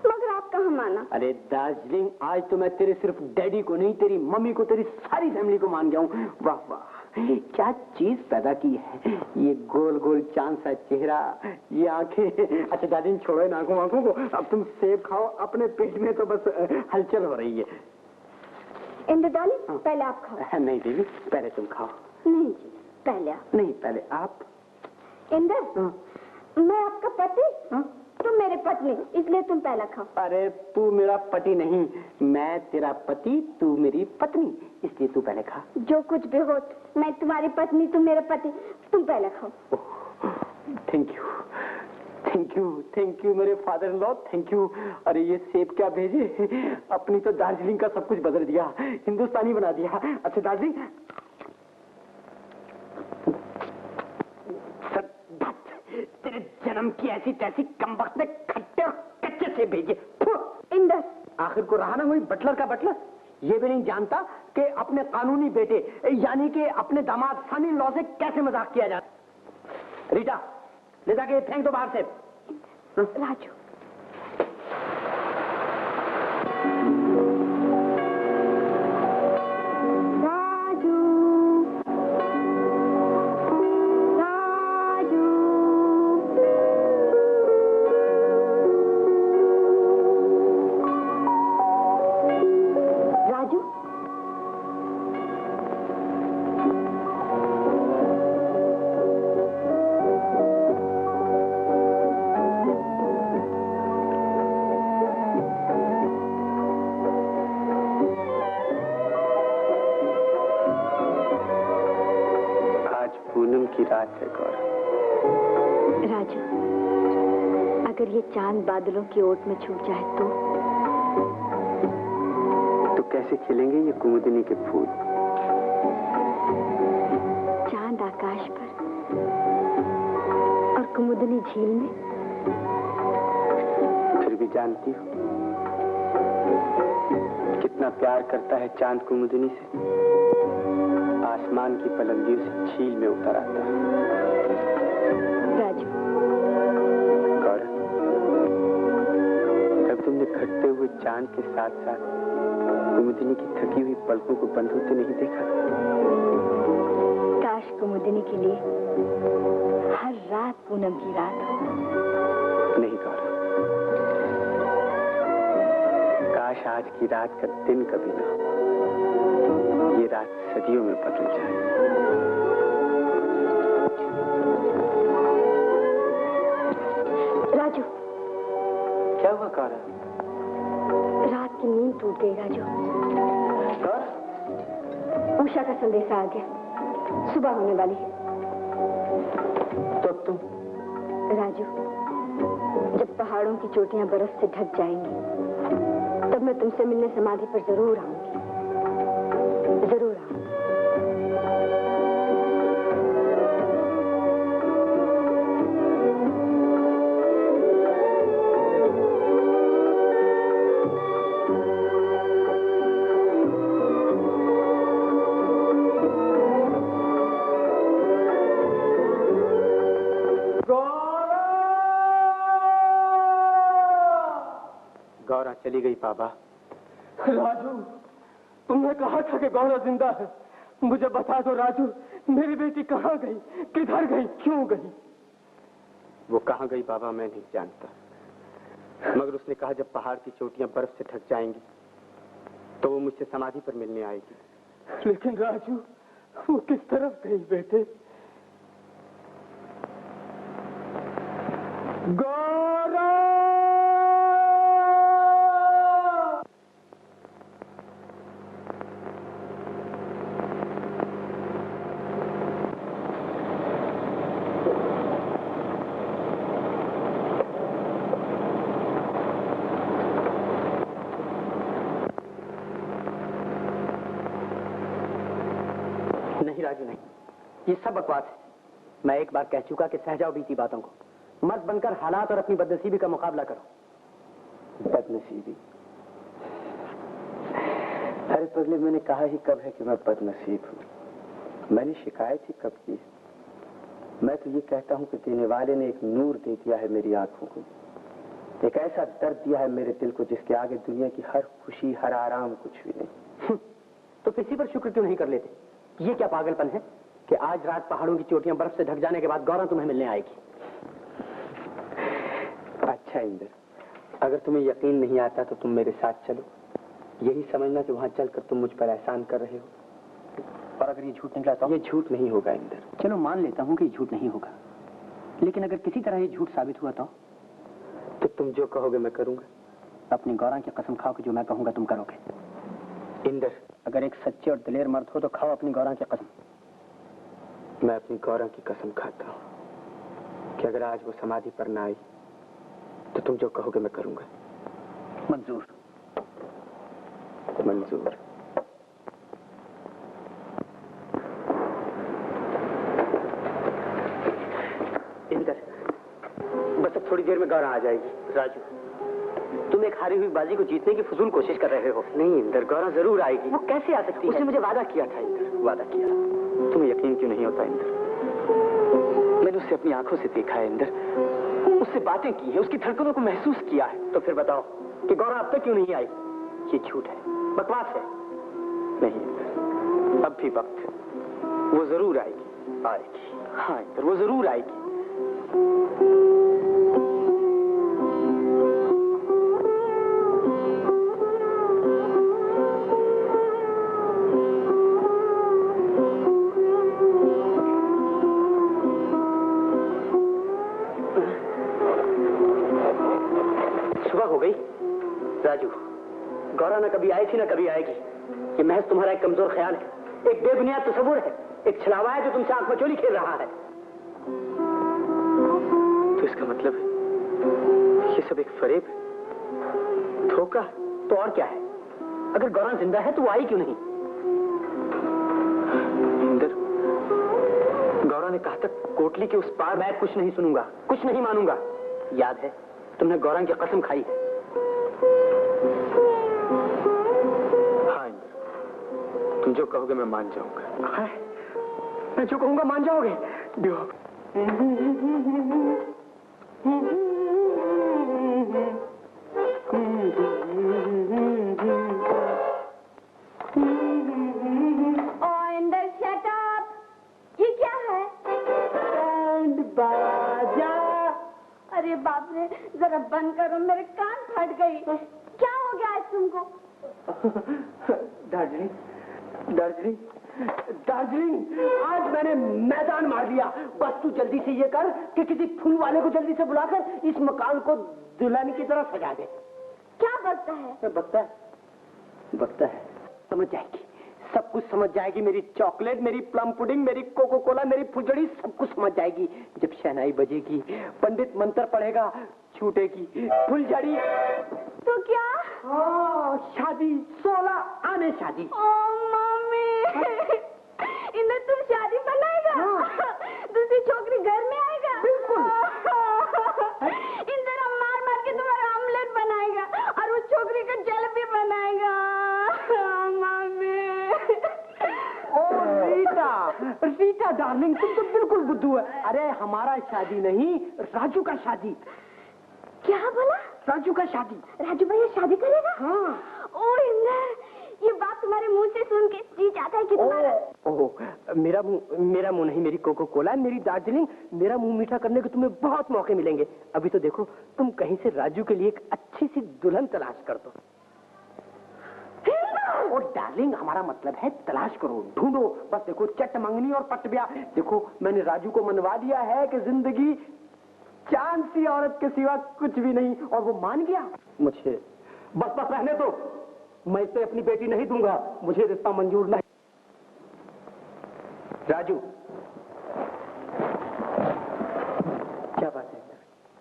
मगर आप कहाँ माना? अरे दार्जिलिंग, आज तो मैं तेरे सिर्फ डैडी को नहीं, तेरी मम्मी को, तेरी सारी फैमिली को मान गया हूँ। वाह वाह, क्या चीज पैदा की है। ये गोल गोल चांद सा चेहरा, ये आंखें। अच्छा दार्जिलिंग, छोड़ो इन आंखों को। अब तुम सेब खाओ, अपने पेट में तो बस हलचल हो रही है। इंद्र डार्लिंग, पहले आप खाओ। नहीं दीदी, पहले तुम खाओ। नहीं जी, पहले आप। नहीं, पहले आप। इंद्र, मैं आपका पति, तुम मेरे पत्नी, इसलिए तुम पहला खाओ। अरे तू मेरा पति नहीं, मैं तेरा पति, तू मेरी पत्नी, इसलिए तू पहले खा। जो कुछ भी हो, मैं तुम्हारी पत्नी, तुम मेरे पति, तुम पहले खाओ। Thank you, thank you, thank you मेरे father in law, thank you. अरे ये सेब क्या भेजे, अपनी तो दार्जिलिंग का सब कुछ बदल दिया, हिंदुस्तानी बना दिया। अच्छा दार्जिलिंग, तेरे जन्म की ऐसी तैसी कमबख्त ने खट्टे और कच्चे से भेजे। इंदर, आखिर को रहा ना वही बटलर का बटलर, ये भी नहीं जानता कि अपने कानूनी बेटे यानी कि अपने दामाद सन इन लॉ से कैसे मजाक किया जाता। रीटा, ले जाके फेंक दो बाहर से। राजू, की रात है गौरव। राजू, अगर ये चांद बादलों की ओट में छूट जाए तो कैसे खिलेंगे ये कुमुदिनी के फूल? चांद आकाश पर और कुमुदिनी झील में। फिर भी जानती हो कितना प्यार करता है चांद कुमुदिनी से। आसमान की पलंगियों से झील में उतर आता है। राजू, गौरव, जब तुमने घटते हुए चांद के साथ साथ कुमुदिनी की थकी हुई पलकों को बंद होते नहीं देखा? काश कुमुदिनी के लिए हर रात पूनम की रात हो। नहीं गौरव, काश आज की रात का दिन कभी ना हो, ये रात सदियों में बदल जाए। राजू, क्या हुआ गौरव? रात की नींद टूट गई राजू। उषा का संदेशा आ गया, सुबह होने वाली है। तो तुम? राजू, जब पहाड़ों की चोटियां बर्फ से ढक जाएंगी तब मैं तुमसे मिलने समाधि पर जरूर आऊंगी, जरूर आऊंगी। गौरा चली गई बाबा। राजू, तुमने कहा था कि गौरा जिंदा है। मुझे बता दो राजू, मेरी बेटी कहाँ गई, किधर गई, क्यों गई? वो कहाँ गई बाबा मैं नहीं जानता, मगर उसने कहा जब पहाड़ की चोटियां बर्फ से ढक जाएंगी तो वो मुझसे समाधि पर मिलने आएगी। लेकिन राजू, वो किस तरफ गई बेटे? गौरा! नहीं राजू नहीं, ये सब बकवास है। मैं एक बार कह चुका कि सहजाओ बीती बातों को, मर्द बनकर हालात और अपनी बदनसीबी का मुकाबला करो। बदनसीबी? अरे पगले, मैंने कहा ही कब है कि मैं बदनसीब हूँ? मैंने शिकायत ही कब की? मैं तो ये कहता हूँ कि देने वाले ने एक नूर दे दिया है मेरी आंखों को, एक ऐसा दर्द दिया है मेरे दिल को जिसके आगे दुनिया की हर खुशी हर आराम कुछ भी नहीं। तो किसी पर शुक्र क्यों नहीं कर लेते? ये क्या पागलपन है कि आज रात पहाड़ों की चोटियां बर्फ से ढक जाने के बाद गौरा तुम्हें मिलने आएगी? अच्छा इंद्र, अगर तुम्हें यकीन नहीं आता तो तुम मेरे साथ चलो। यही समझना कि वहां चलकर तुम मुझ पर एहसान कर रहे हो। और अगर ये झूठ निकला तो? ये झूठ नहीं होगा इंद्र। चलो मान लेता हूँ कि ये झूठ नहीं होगा, लेकिन अगर किसी तरह ये झूठ साबित हुआ तो तुम जो कहोगे मैं करूंगा। अपनी गौरा की कसम खाओ कि जो मैं कहूंगा तुम करोगे। इंद्र, अगर एक सच्चे और दिलेर मर्द हो तो खाओ अपनी गौरा की कसम। मैं अपनी गौरा की कसम खाता हूँ कि अगर आज वो समाधि पर ना आई तो तुम जो कहोगे मैं करूंगा। मंजूर। मंजूर। थोड़ी देर में गौरा आ जाएगी। राजू, तुम एक हारी हुई बाजी को जीतने की फजूल कोशिश कर रहे हो। नहीं इंदर, गौरा जरूर आएगी। वो कैसे आ सकती है? उसने मुझे वादा किया था इंदर, वादा किया। तुम्हें यकीन क्यों नहीं होता इंदर? मैंने उससे अपनी आंखों से देखा है इंदर, उससे बातें की है, उसकी धड़कनों को महसूस किया है। तो फिर बताओ कि गौरा अब तक क्यों नहीं आई? ये झूठ है, बकवास है। नहीं इंदर, अब भी वक्त है, वो जरूर आएगी। आएगी, हाँ इंदर, वो जरूर आएगी। राजू, गौरा न कभी आई थी न कभी आएगी। ये महज तुम्हारा एक कमजोर ख्याल है, एक बेबुनियाद तस्वुर है, एक छलावा है जो तुमसे आंख मचोली खेल रहा है। तो इसका मतलब है ये सब एक फरेब है, धोखा। तो और क्या है? अगर गौरा जिंदा है तो वो आई क्यों नहीं? इंदर, गौरा ने कहा था कोटली के उस पार मैं कुछ नहीं सुनूंगा, कुछ नहीं मानूंगा। याद है तुमने गौरा की कसम खाई है। हाँ इंदर, तुम जो कहोगे मैं मान जाऊंगा। मैं जो कहूंगा मान जाओगे? Inder shut up. ये क्या है? बाजा। अरे बाप रे, जरा बंद करो, मेरे कान फट गई। क्या हो गया आज तुमको? दार्जिलिंग, दार्जिलिंग, दार्जिलिंग, आज मैंने मैदान मार दिया। बस तू जल्दी से ये कर कि किसी फूल वाले को जल्दी से बुलाकर इस मकान को दुल्हन की तरह सजा दे। क्या बकता है? बकता है, बकता है। समझ जाएगी, सब कुछ समझ जाएगी। मेरी चॉकलेट, मेरी प्लम पुडिंग, मेरी कोको कोला, मेरी फुलझड़ी, सब कुछ समझ जाएगी। जब शहनाई बजेगी, पंडित मंत्र पढ़ेगा, छूटेगी फुलझड़ी। तो क्या? शादी, 16 आने शादी। ओ मम्मी, इंदर तुम शादी बनाएगा? दूसरी छोकरी घर में आएगा? बिल्कुल। इंदर हम मार मार के तुम्हारा ऑमलेट बनाएगा और उस छोकरी का जलेबी बनाएगा। मम्मी। ओ रीटा, रीटा डार्लिंग, तुम तो बिल्कुल बुद्धू है। अरे हमारा शादी नहीं, राजू का शादी। क्या बोला? राजू का शादी। राजू भैया शादी करेगा? हाँ। ओ इंदर, ये बात तुम्हारे मुंह से सुन के जी चाहता है कि तुम्हारा... ओह, मेरा मुंह नहीं, मेरी कोको कोला, मेरी दार्जिलिंग। मेरा मुंह मीठा करने के तुम्हें बहुत मौके मिलेंगे। अभी तो देखो, तुम कहीं से राजू के लिए एक अच्छी सी दुल्हन तलाश कर दो। और डार्लिंग, हमारा मतलब है तलाश करो, ढूंढो। बस देखो, चट मंगनी और पट ब्याह। देखो, मैंने राजू को मनवा दिया है कि जिंदगी चांद सी औरत के सिवा कुछ भी नहीं, और वो मान गया। मुझे बस रहने दो, मैं इसे अपनी बेटी नहीं दूंगा। मुझे रिश्ता मंजूर नहीं। राजू, क्या बात है?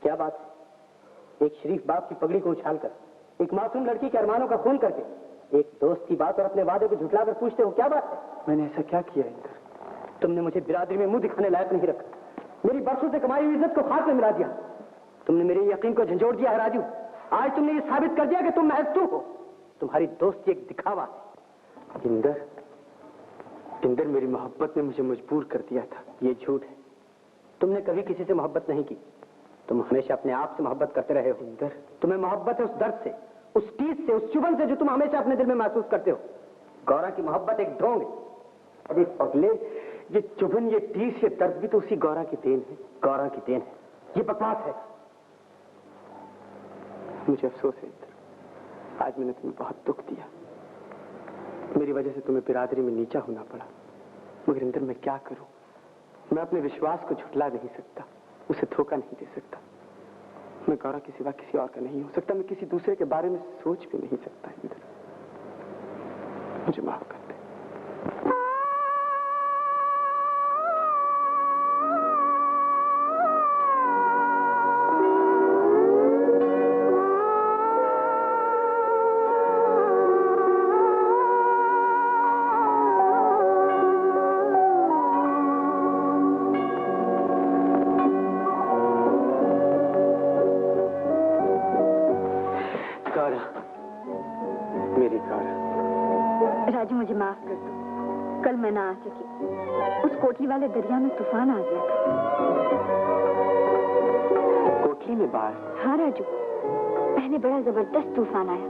क्या बात है? एक शरीफ बाप की पगड़ी को उछालकर, एक मासूम लड़की के अरमानों का खून करके, एक दोस्त की बात और अपने वादे को झुठलाकर पूछते हो क्या बात है? मैंने ऐसा क्या किया इंदर? तुमने मुझे बिरादरी में मुंह दिखाने लायक नहीं रखा, मेरी बरसों से कमाई हुई इज्जत को खाक में मिला दिया। तुमने मेरे यकीन को झंझोड़ दिया है राजू। आज तुमने ये साबित कर दिया कि तुम महज तू हो। तुम्हारी दोस्ती एक दिखावा है। इंदर, इंदर, मेरी मोहब्बत ने मुझे मजबूर कर दिया था। ये झूठ है, तुमने कभी किसी से मोहब्बत नहीं की। तुम हमेशा अपने आप से मोहब्बत करते रहे हो। इंदर, तुम्हें मोहब्बत है उस दर्द से, उस टीस से, उस चुभन से जो तुम हमेशा अपने दिल में महसूस करते हो। गौरा की मोहब्बत एक ढोंग है। अरे पगले, ये चुभन, ये टीस, ये दर्द भी तो उसी गौरा की देन है। गौरा की देन है, ये बकवास है। मुझे अफसोस है इंदर, आज मैंने तुम्हें बहुत दुख दिया। मेरी वजह से तुम्हें बिरादरी में नीचा होना पड़ा। मगर इंदर, मैं क्या करूं? मैं अपने विश्वास को झुठला नहीं सकता, उसे धोखा नहीं दे सकता। मैं गौरा के सिवा किसी और का नहीं हो सकता। मैं किसी दूसरे के बारे में सोच भी नहीं सकता। इंदर, मुझे माफ कर दे। कल मैं ना आ सकी। उस कोटली वाले दरिया में तूफान आ गया था। कोटली में बाढ़? हाँ राजू, पहले बड़ा जबरदस्त तूफान आया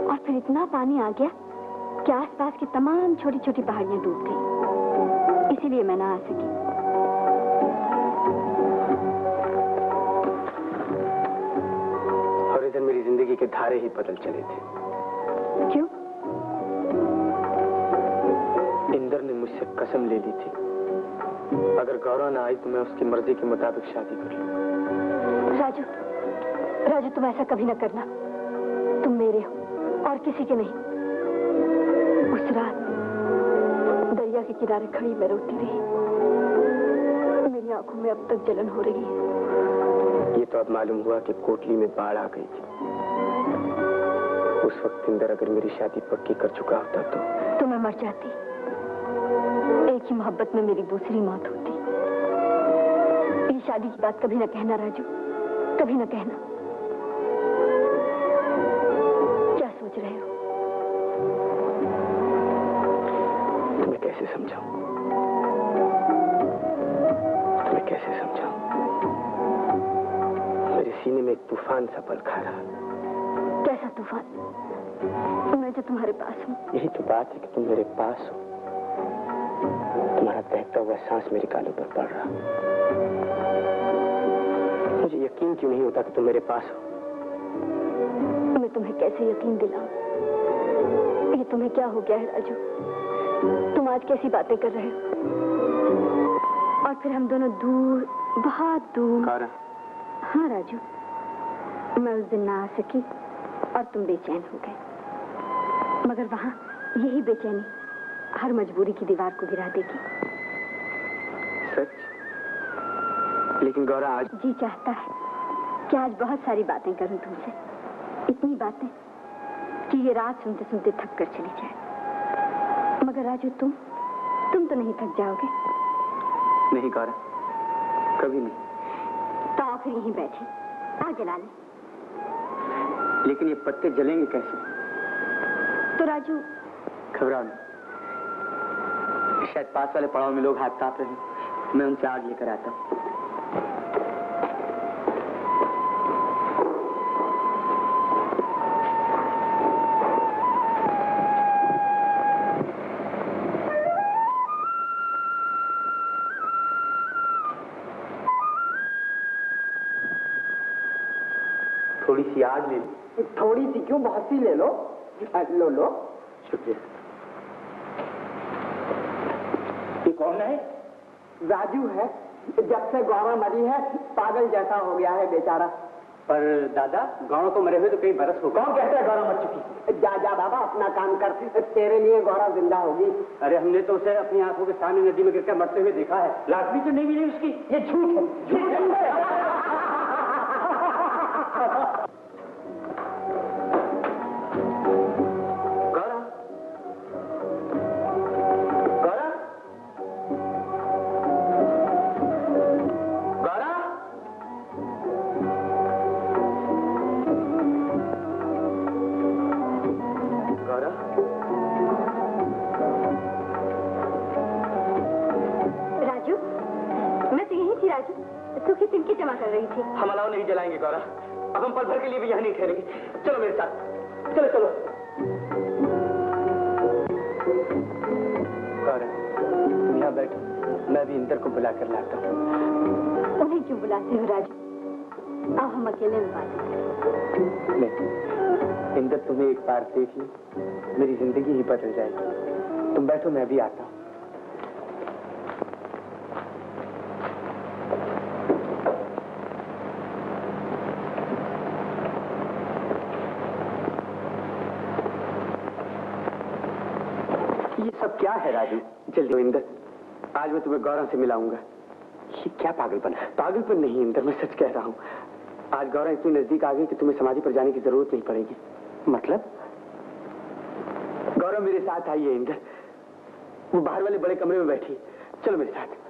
और फिर इतना पानी आ गया कि आसपास की तमाम छोटी छोटी पहाड़ियां डूब गई। इसीलिए मैं ना आ सकी। और इधर मेरी जिंदगी के धारे ही बदल चले थे। क्यों? इंदर ने मुझसे कसम ले ली थी, अगर गौरव ना आई तो मैं उसकी मर्जी के मुताबिक शादी कर लूं। राजू, राजू तुम ऐसा कभी ना करना। तुम मेरे हो और किसी के नहीं। उस रात दरिया के किनारे खड़ी मैं रोती रही। मेरी आंखों में अब तक जलन हो रही है। ये तो अब मालूम हुआ कि कोटली में बाढ़ आ गई थी। उस वक्त इंदर अगर मेरी शादी पक्की कर चुका होता तो मैं मर जाती। एक ही मोहब्बत में मेरी दूसरी मौत होती। ये शादी की बात कभी ना कहना राजू, कभी ना कहना। क्या सोच रहे हो? तुम्हें कैसे समझाऊं? तुम्हें कैसे समझाऊं? मेरे सीने में एक तूफान सा पल खा रहा। कैसा तूफान? मैं जो तुम्हारे पास हूँ। यही तो बात है कि तुम मेरे पास हो। तुम्हारा बहता हुआ सांस मेरे गालों पर पड़ रहा। मुझे यकीन क्यों नहीं होता कि तुम मेरे पास हो? मैं तुम्हें कैसे यकीन दिलाऊं? ये तुम्हें क्या हो गया है राजू? तुम आज कैसी बातें कर रहे हो? और फिर हम दोनों दूर, बहुत दूर। हाँ राजू, मैं उस दिन ना आ सकी और तुम बेचैन हो गए। मगर वहां यही बेचैनी हर मजबूरी की दीवार को गिरा देगी। सच? लेकिन गौरा आज जी चाहता है कि आज बहुत सारी बातें करूं तुमसे। इतनी बातें कि ये रात सुनते सुनते थक कर चली जाए। मगर राजू तुम तो नहीं थक जाओगे? नहीं गौरा, कभी नहीं। तो आओ फिर यहीं बैठे, आग जला लें। लेकिन ये पत्ते जलेंगे कैसे? तो राजू घबराओ नहीं, शायद पास वाले पड़ाव में लोग हाथ ताप रहे हैं। मैं उनसे आग लेकर आता हूँ। थोड़ी सी आग ले लो। थोड़ी सी क्यों, बहुत सी ले लो। लो लो। शुक्रिया। ये कौन है? राजू है। जब से गौरव मरी है पागल जैसा हो गया है बेचारा। पर दादा, गौरव को मरे हुए तो कई बरस हो गए। कौन कहता है गौरव मर चुकी? जा जा बाबा, अपना काम कर। तेरे लिए गौरव जिंदा होगी। अरे हमने तो उसे अपनी आंखों के सामने नदी में गिरकर मरते हुए देखा है। लाश भी तो नहीं मिली उसकी। ये झूठ है, झूठ है। सुखी तिनकी जमा कर रही थी। हम अलाव नहीं जलाएंगे गौरा। अब हम पल भर के लिए भी यहाँ नहीं ठहरेंगे। चलो मेरे साथ, चलो चलो। गौरा तुम यहाँ बैठो, मैं भी इंदर को बुला कर लाता हूँ। उन्हें क्यों बुलाते हो राजू? आओ हम अकेले में बात करें। नहीं, इंदर तुम्हें एक बार देख ली, मेरी जिंदगी ही बदल जाएगी। तुम बैठो, मैं भी आता हूँ। क्या है राजू? जल्दी इंदर, आज मैं तुम्हें गौरव से मिलाऊंगा। ये क्या पागलपन है? पागलपन नहीं इंदर, मैं सच कह रहा हूँ। आज गौरव इतनी नजदीक आ गई कि तुम्हें समाधि पर जाने की जरूरत नहीं पड़ेगी। मतलब? गौरव मेरे साथ आई है इंदर, वो बाहर वाले बड़े कमरे में बैठी। चलो मेरे साथ।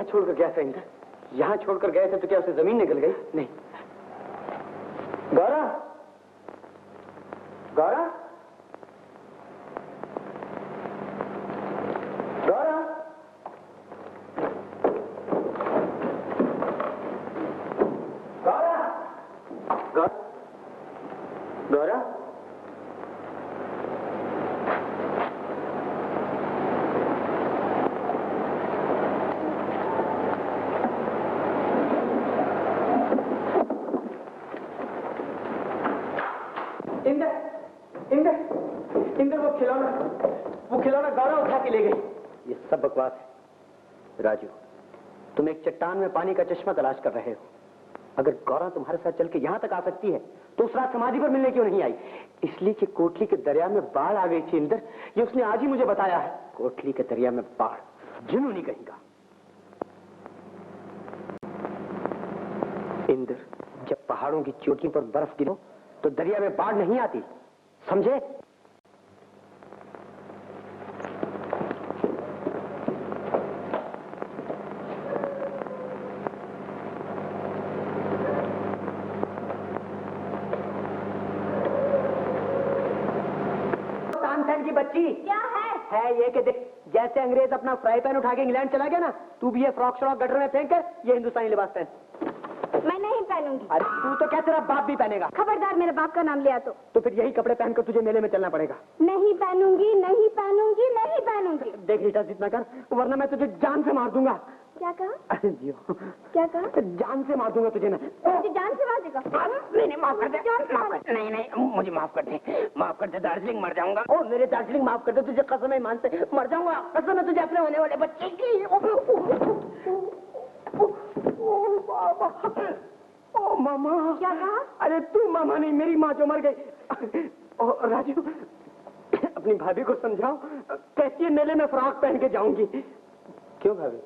यहाँ छोड़कर गया था इंद्र? यहाँ छोड़कर गए थे तो क्या उसे जमीन निकल गई? नहीं। गौरा, गौरा, गौरा, गौरा, गौरा, इंद्र, वो खिलौना गौरा उठा के ले गई। ये सब बकवास है राजू। तुम एक चट्टान में पानी का चश्मा तलाश कर रहे हो। अगर गौरा तुम्हारे साथ चल के यहाँ तक आ सकती है तो उस रात समाधि पर मिलने क्यों नहीं आई? इसलिए कि कोटली के दरिया में बाढ़ आ गई थी इंद्र। ये उसने आज ही मुझे बताया है। कोटली के दरिया में बाढ़, जुनूनी कहेगा। इंद्र, जब पहाड़ों की चोटियों पर बर्फ गिरो तो दरिया में बाढ़ नहीं आती, समझे? की बच्ची क्या है ये कि देख, जैसे अंग्रेज अपना फ्राई पैन उठा के इंग्लैंड चला गया ना, तू भी ये फ्रॉक श्रॉक गटर में फेंक कर ये हिंदुस्तानी लिबास पहन। मैं नहीं पहनूंगी। अरे तू तो क्या, तेरा बाप भी पहनेगा। खबरदार मेरे बाप का नाम लिया तो फिर यही कपड़े पहनकर तुझे मेले में चलना पड़ेगा। नहीं पहनूंगी, नहीं पहनूंगी, नहीं पहनूंगी। देख रीटा, जितना कर, वरना मैं तुझे जान से मार दूंगा। क्या कहा? अरे जियो, क्या कहा? जान से मार दूंगा तुझे मैं। मुझे जान से मार देगा? नहीं, माफ कर दे, नहीं, मुझे माफ कर दे, दार्जिलिंग मर जाऊंगा। ओ मेरे दार्जिलिंग माफ कर दे, तुझे कसम है ईमान से मर जाऊंगा। कसम है तुझे अपने होने वाले बच्चे की। ओ मामा। क्या कहा? अरे तू मामा नहीं, मेरी माँ जो मर गई। ओ राजू, अपनी भाभी को समझाओ, कैसी मेले में फ्रॉक पहन के जाऊंगी। क्यों भाभी?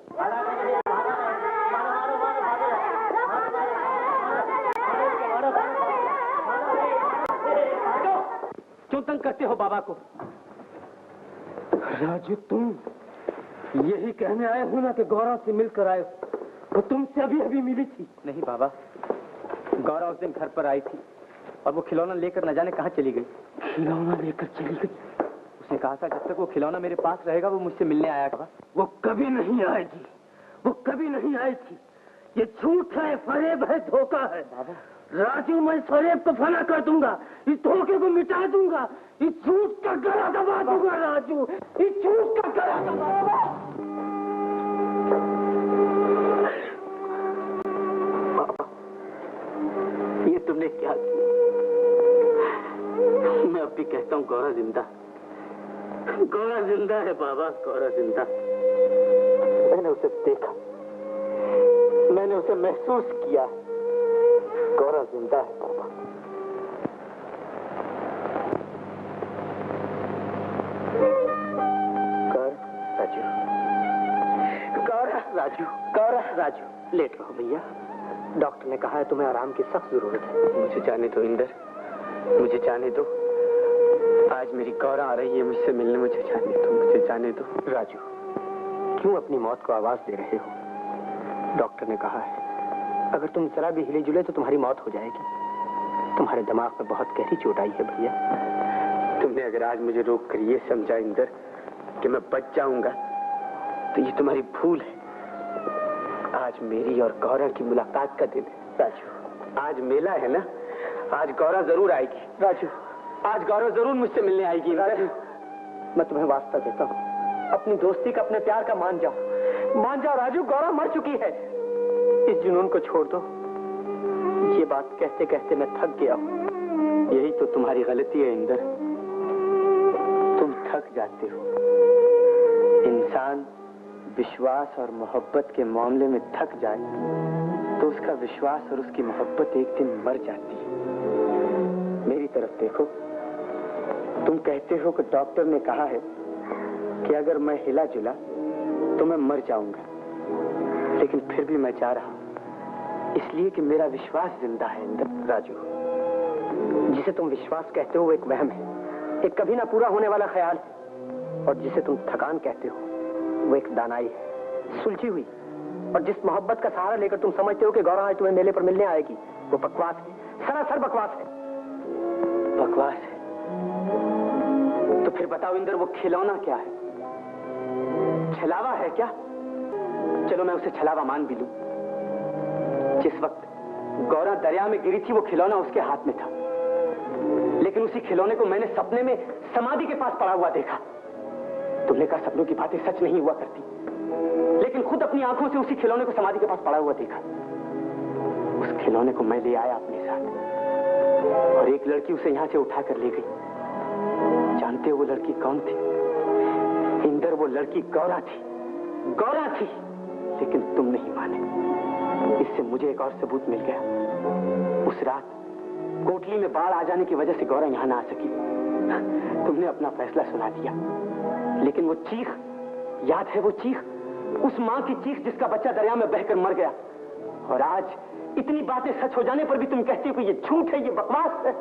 क्यों तंग करते हो बाबा को? राजू, तुम यही कहने आए हो ना कि गौरव से मिलकर आए हो? वो तुमसे अभी अभी मिली थी। नहीं बाबा, गौरव उस दिन घर पर आई थी और वो खिलौना लेकर न जाने कहाँ चली गई। खिलौना लेकर चली गई? उसने कहा था जब तक वो खिलौना मेरे पास रहेगा वो मुझसे मिलने आया था। वो कभी नहीं आएगी, वो कभी नहीं आएगी। ये झूठ है, फरेब है, धोखा है। बाबा राजू, मैं फरेब को फना कर दूंगा, इस धोखे को मिटा दूंगा, इस झूठ का गला दबा दूंगा। राजू, इस झूठ का गला दबा। ये तुमने क्या किया? मैं अब भी कहता हूँ गौरा जिंदा, गौरा जिंदा है बाबा, गौरा जिंदा। मैंने उसे देखा, मैंने उसे महसूस किया। गौरा जिंदा है बाबा। राजू, गौरा राजू, गौरा राजू, लेट रहो भैया। डॉक्टर ने कहा है तुम्हें आराम की सख्त जरूरत है। मुझे जाने दो इंदर, मुझे जाने दो। आज मेरी गौरा आ रही है मुझसे मिलने, मुझे जाने दो, मुझे जाने दो। राजू, क्यों अपनी मौत को आवाज दे रहे हो? डॉक्टर ने कहा है अगर तुम जरा भी हिले जुले तो तुम्हारी मौत हो जाएगी। तुम्हारे दिमाग में बहुत गहरी चोट आई है भैया। तुमने अगर आज मुझे रोक कर ये समझा इंदर कि मैं बच जाऊंगा तो ये तुम्हारी भूल है। आज मेरी और गौरा की मुलाकात का दिन है राजू। आज मेला है ना, आज गौरा जरूर आएगी। राजू, आज गौरा जरूर मुझसे मिलने आएगी। राजू, मैं तुम्हें वास्ता देता हूँ, अपनी दोस्ती का, अपने प्यार का मान जाओ, मान जाओ राजू। गौरा मर चुकी है, इस जुनून को छोड़ दो। ये बात कहते कहते मैं थक गया हूँ। यही तो तुम्हारी गलती है इंदर, तुम थक जाते हो। इंसान विश्वास और मोहब्बत के मामले में थक जाए तो उसका विश्वास और उसकी मोहब्बत एक दिन मर जाती है। मेरी तरफ देखो, तुम कहते हो कि डॉक्टर ने कहा है कि अगर मैं हिला जुला तो मैं मर जाऊंगा, लेकिन फिर भी मैं चाह रहा हूं इसलिए कि मेरा विश्वास जिंदा है। इंदर राजू, जिसे तुम विश्वास कहते हो वो एक वहम है, एक कभी ना पूरा होने वाला ख्याल है। और जिसे तुम थकान कहते हो वो एक दानाई है, सुलझी हुई और जिस मोहब्बत का सहारा लेकर तुम समझते हो कि गौरा आज तुम्हें मेले पर मिलने आएगी, वो बकवास है, सरासर बकवास है। बकवास है? तो फिर बताओ इंदर, वो खिलौना क्या है? छलावा है क्या? चलो मैं उसे छलावा मान भी लूं। जिस वक्त गौरा दरिया में गिरी थी वो खिलौना उसके हाथ में था, लेकिन उसी खिलौने को मैंने सपने में समाधि के पास पड़ा हुआ देखा। तुमने कहा सपनों की बातें सच नहीं हुआ करती, लेकिन खुद अपनी आंखों से उसी खिलौने को समाधि के पास पड़ा हुआ देखा। उस खिलौने को मैं ले आया अपने साथ, और एक लड़की उसे यहां से उठा कर ले गई। जानते हो वो लड़की कौन थी? इंदर, वो लड़की गौरा थी, गौरा थी। लेकिन तुम नहीं माने। इससे मुझे एक और सबूत मिल गया। उस रात कोटली में बाढ़ आ जाने की वजह से गौरा यहां ना आ सकी। तुमने अपना फैसला सुना दिया, लेकिन वो चीख याद है? वो चीख, उस मां की चीख जिसका बच्चा दरिया में बहकर मर गया। और आज इतनी बातें सच हो जाने पर भी तुम कहती हो कि ये झूठ है, ये बकवास है।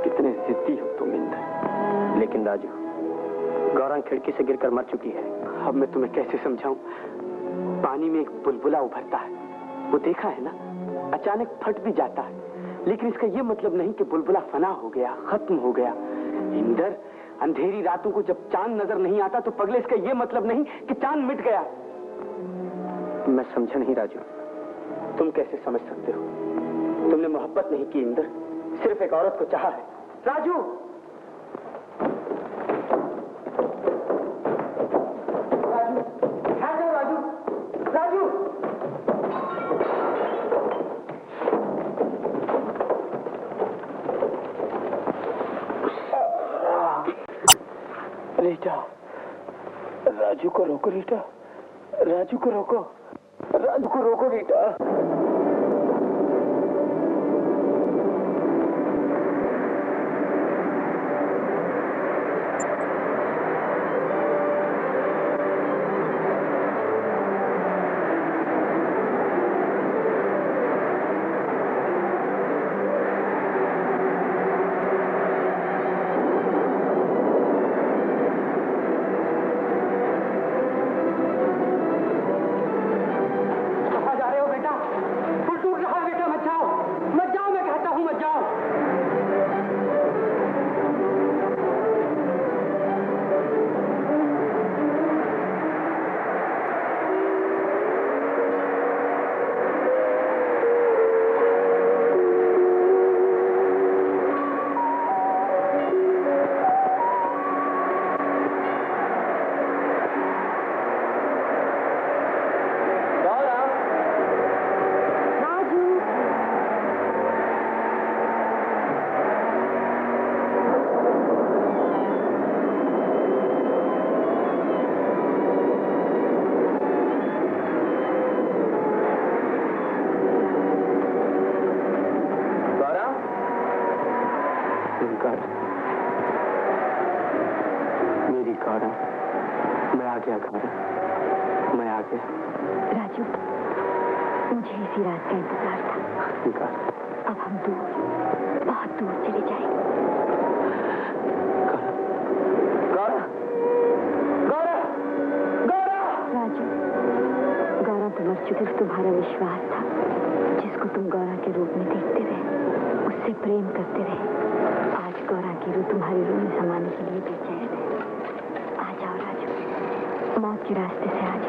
कितने जिद्दी हो तुम इंदर। लेकिन राजू, गौरा खिड़की से गिरकर मर चुकी है। अब मैं तुम्हें कैसे समझाऊं? पानी में एक बुलबुला उभरता है, वो देखा है ना? अचानक फट भी जाता है, लेकिन इसका यह मतलब नहीं कि बुलबुला फना हो गया, खत्म हो गया। इंदर, अंधेरी रातों को जब चांद नजर नहीं आता तो पगले इसका यह मतलब नहीं कि चांद मिट गया। मैं समझा नहीं राजू। तुम कैसे समझ सकते हो? तुमने मोहब्बत नहीं की इंदर, सिर्फ एक औरत को चाहा है। राजू, राजू, रीटा, राजू को रोको रीटा, राजू को रोको, राजू को रोको रीटा। राजू, मुझे इसी रात का इंतजार था। अब हम दूर, बहुत दूर चले जाएंगे। राजू, गौरा तो मर चुकी, तुम्हारा विश्वास था, जिसको तुम गौरा के रूप में देखते रहे, उससे प्रेम करते रहे। आज गौरा की रूह तुम्हारी रूह में समाने के लिए बेचैन है। आ जाओ राजू, मौत के रास्ते से आ जाओ।